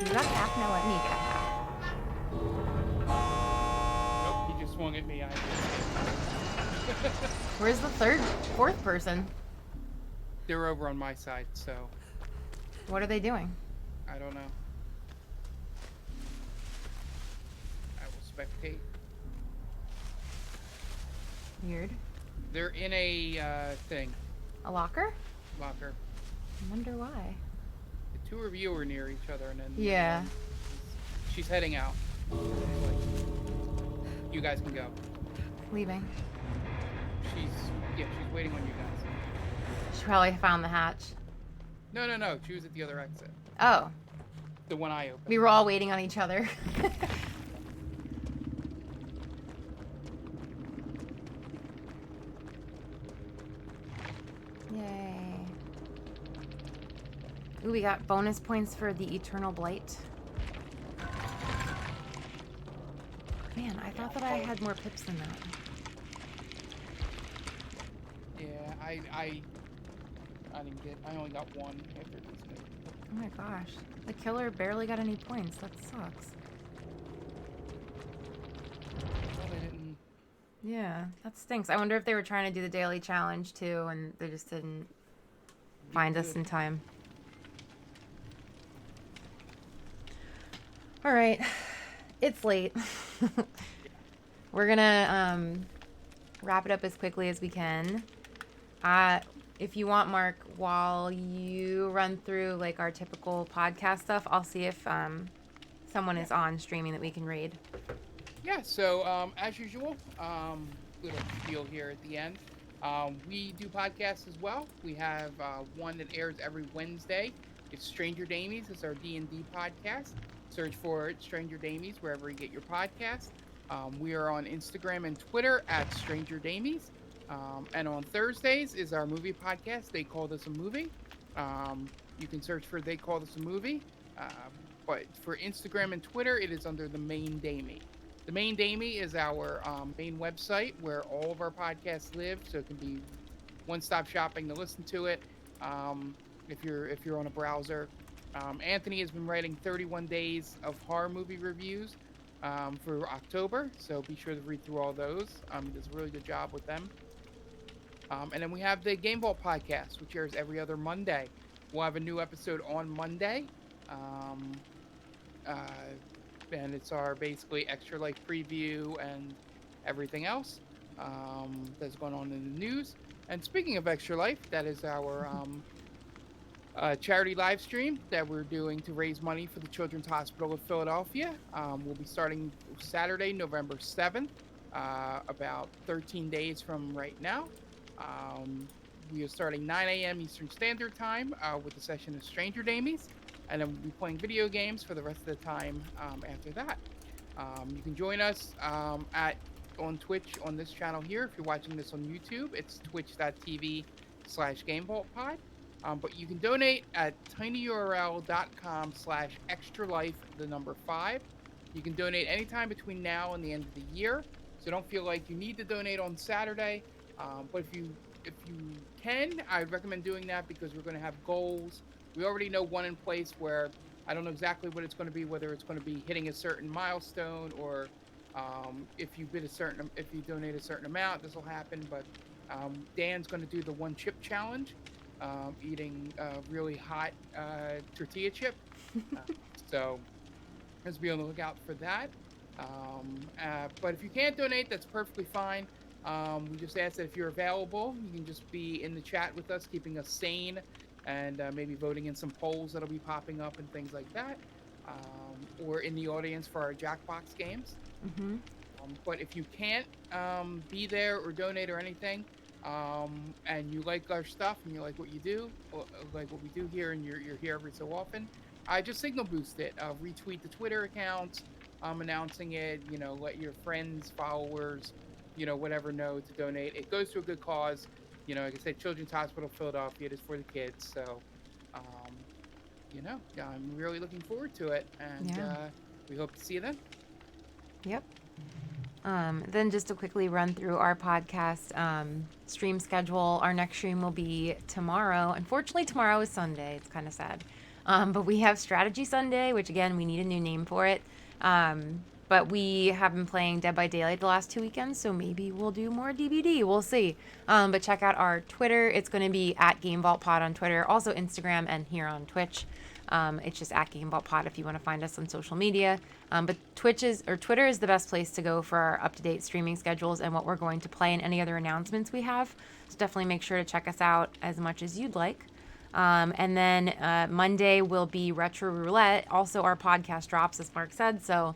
You got half, now let me get half. Nope, he just swung at me. Where's the fourth person? They're over on my side, so What are they doing? I don't know. I will spectate. Weird. They're in a thing. A locker? Locker. I wonder why. The 2 of you are near each other, and then Yeah. She's heading out. You guys can go. Leaving. She's waiting on you guys. She probably found the hatch. No. She was at the other exit. Oh. The one I opened. We were all waiting on each other. Yay. Ooh, we got bonus points for the Eternal Blight. Man, I thought that I had more pips than that. Yeah, I didn't get. I only got 1 after this thing. Oh my gosh. The killer barely got any points. That sucks. Well, they didn't. Yeah, that stinks. I wonder if they were trying to do the daily challenge too and they just didn't find us in time. All right. It's late. We're gonna wrap it up as quickly as we can. If you want, Mark, while you run through like our typical podcast stuff, I'll see if someone is on streaming that we can raid. Yeah, so as usual, little spiel here at the end. We do podcasts as well. We have one that airs every Wednesday. It's Stranger Damies. It's our D&D podcast. Search for Stranger Damies wherever you get your podcast. We are on Instagram and Twitter at Stranger Damies. And on Thursdays is our movie podcast. They Called Us a Movie. You can search for They Called Us a Movie. But for Instagram and Twitter, it is under The Main Damie. The Main Damie is our main website where all of our podcasts live, so it can be one-stop shopping to listen to it. If you're on a browser, Anthony has been writing 31 days of horror movie reviews for October, so be sure to read through all those. He does a really good job with them. And then we have the Game Vault podcast, which airs every other Monday. We'll have a new episode on Monday. Um, uh, and it's our basically extra life preview and everything else that's going on in the news. And speaking of extra life, that is our charity live stream that we're doing to raise money for the Children's Hospital of Philadelphia. We'll be starting Saturday, November 7th, about 13 days from right now. We are starting 9 a.m. Eastern Standard Time with a session of Stranger Damies, and then we'll be playing video games for the rest of the time after that. You can join us on Twitch on this channel here. If you're watching this on YouTube, it's twitch.tv/GameVaultPod. But you can donate at tinyurl.com/extralife5. You can donate anytime between now and the end of the year. So don't feel like you need to donate on Saturday. But if you can, I recommend doing that because we're going to have goals. We already know one in place where I don't know exactly what it's going to be, whether it's going to be hitting a certain milestone or if you donate a certain amount, this will happen. But Dan's going to do the one chip challenge, eating really hot tortilla chip. So let's be on the lookout for that. But if you can't donate, that's perfectly fine. We just ask that if you're available, you can just be in the chat with us, keeping us sane, and maybe voting in some polls that'll be popping up and things like that, or in the audience for our Jackbox games. Mm-hmm. But if you can't be there or donate or anything, and you like our stuff and you like what you do, like what we do here, and you're here every so often, I just signal boost it. Retweet the Twitter accounts announcing it. Let your friends, followers, whatever know to donate. It goes to a good cause. Like I said, Children's Hospital Philadelphia. It is for the kids. So, I'm really looking forward to it, and we hope to see you then. Yep. Then just to quickly run through our podcast stream schedule. Our next stream will be tomorrow. Unfortunately, tomorrow is Sunday. It's kind of sad. But we have Strategy Sunday, which again, we need a new name for it. But we have been playing Dead by Daylight the last 2 weekends, so maybe we'll do more DBD. We'll see. But check out our Twitter. It's going to be at GameVaultPod on Twitter, also Instagram and here on Twitch. It's just at GameVaultPod if you want to find us on social media. But Twitter is the best place to go for our up-to-date streaming schedules and what we're going to play and any other announcements we have. So definitely make sure to check us out as much as you'd like. And then Monday will be Retro Roulette. Also, our podcast drops, as Mark said. So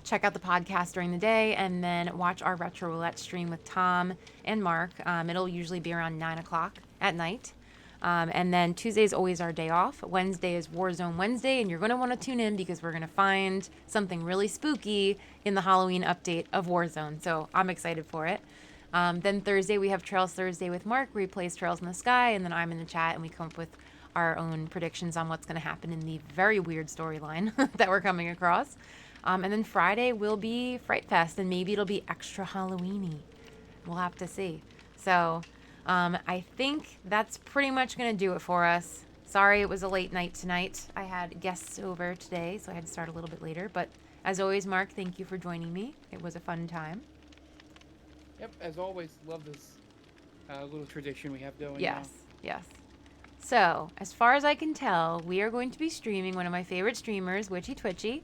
check out the podcast during the day and then watch our Retro Roulette stream with Tom and Mark. It'll usually be around 9 o'clock at night. And then Tuesday is always our day off. Wednesday is Warzone Wednesday, and you're going to want to tune in because we're going to find something really spooky in the Halloween update of Warzone. So I'm excited for it. Then Thursday, we have Trails Thursday with Mark, where he plays Trails in the Sky, and then I'm in the chat, and we come up with our own predictions on what's going to happen in the very weird storyline that we're coming across. And then Friday will be Fright Fest, and maybe it'll be extra Halloween-y. We'll have to see. So I think that's pretty much going to do it for us. Sorry it was a late night tonight. I had guests over today, so I had to start a little bit later. But as always, Mark, thank you for joining me. It was a fun time. Yep, as always, love this little tradition we have going. Yes. So, as far as I can tell, we are going to be streaming one of my favorite streamers, Witchy Twitchy.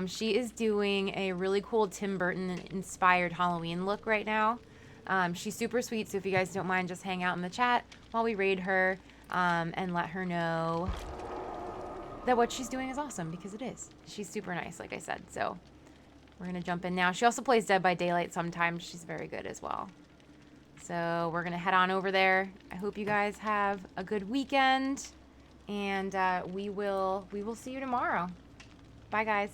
She is doing a really cool Tim Burton-inspired Halloween look right now. She's super sweet, so if you guys don't mind, just hang out in the chat while we raid her and let her know that what she's doing is awesome, because it is. She's super nice, like I said. So, we're going to jump in now. She also plays Dead by Daylight sometimes. She's very good as well. So we're going to head on over there. I hope you guys have a good weekend. And we will see you tomorrow. Bye, guys.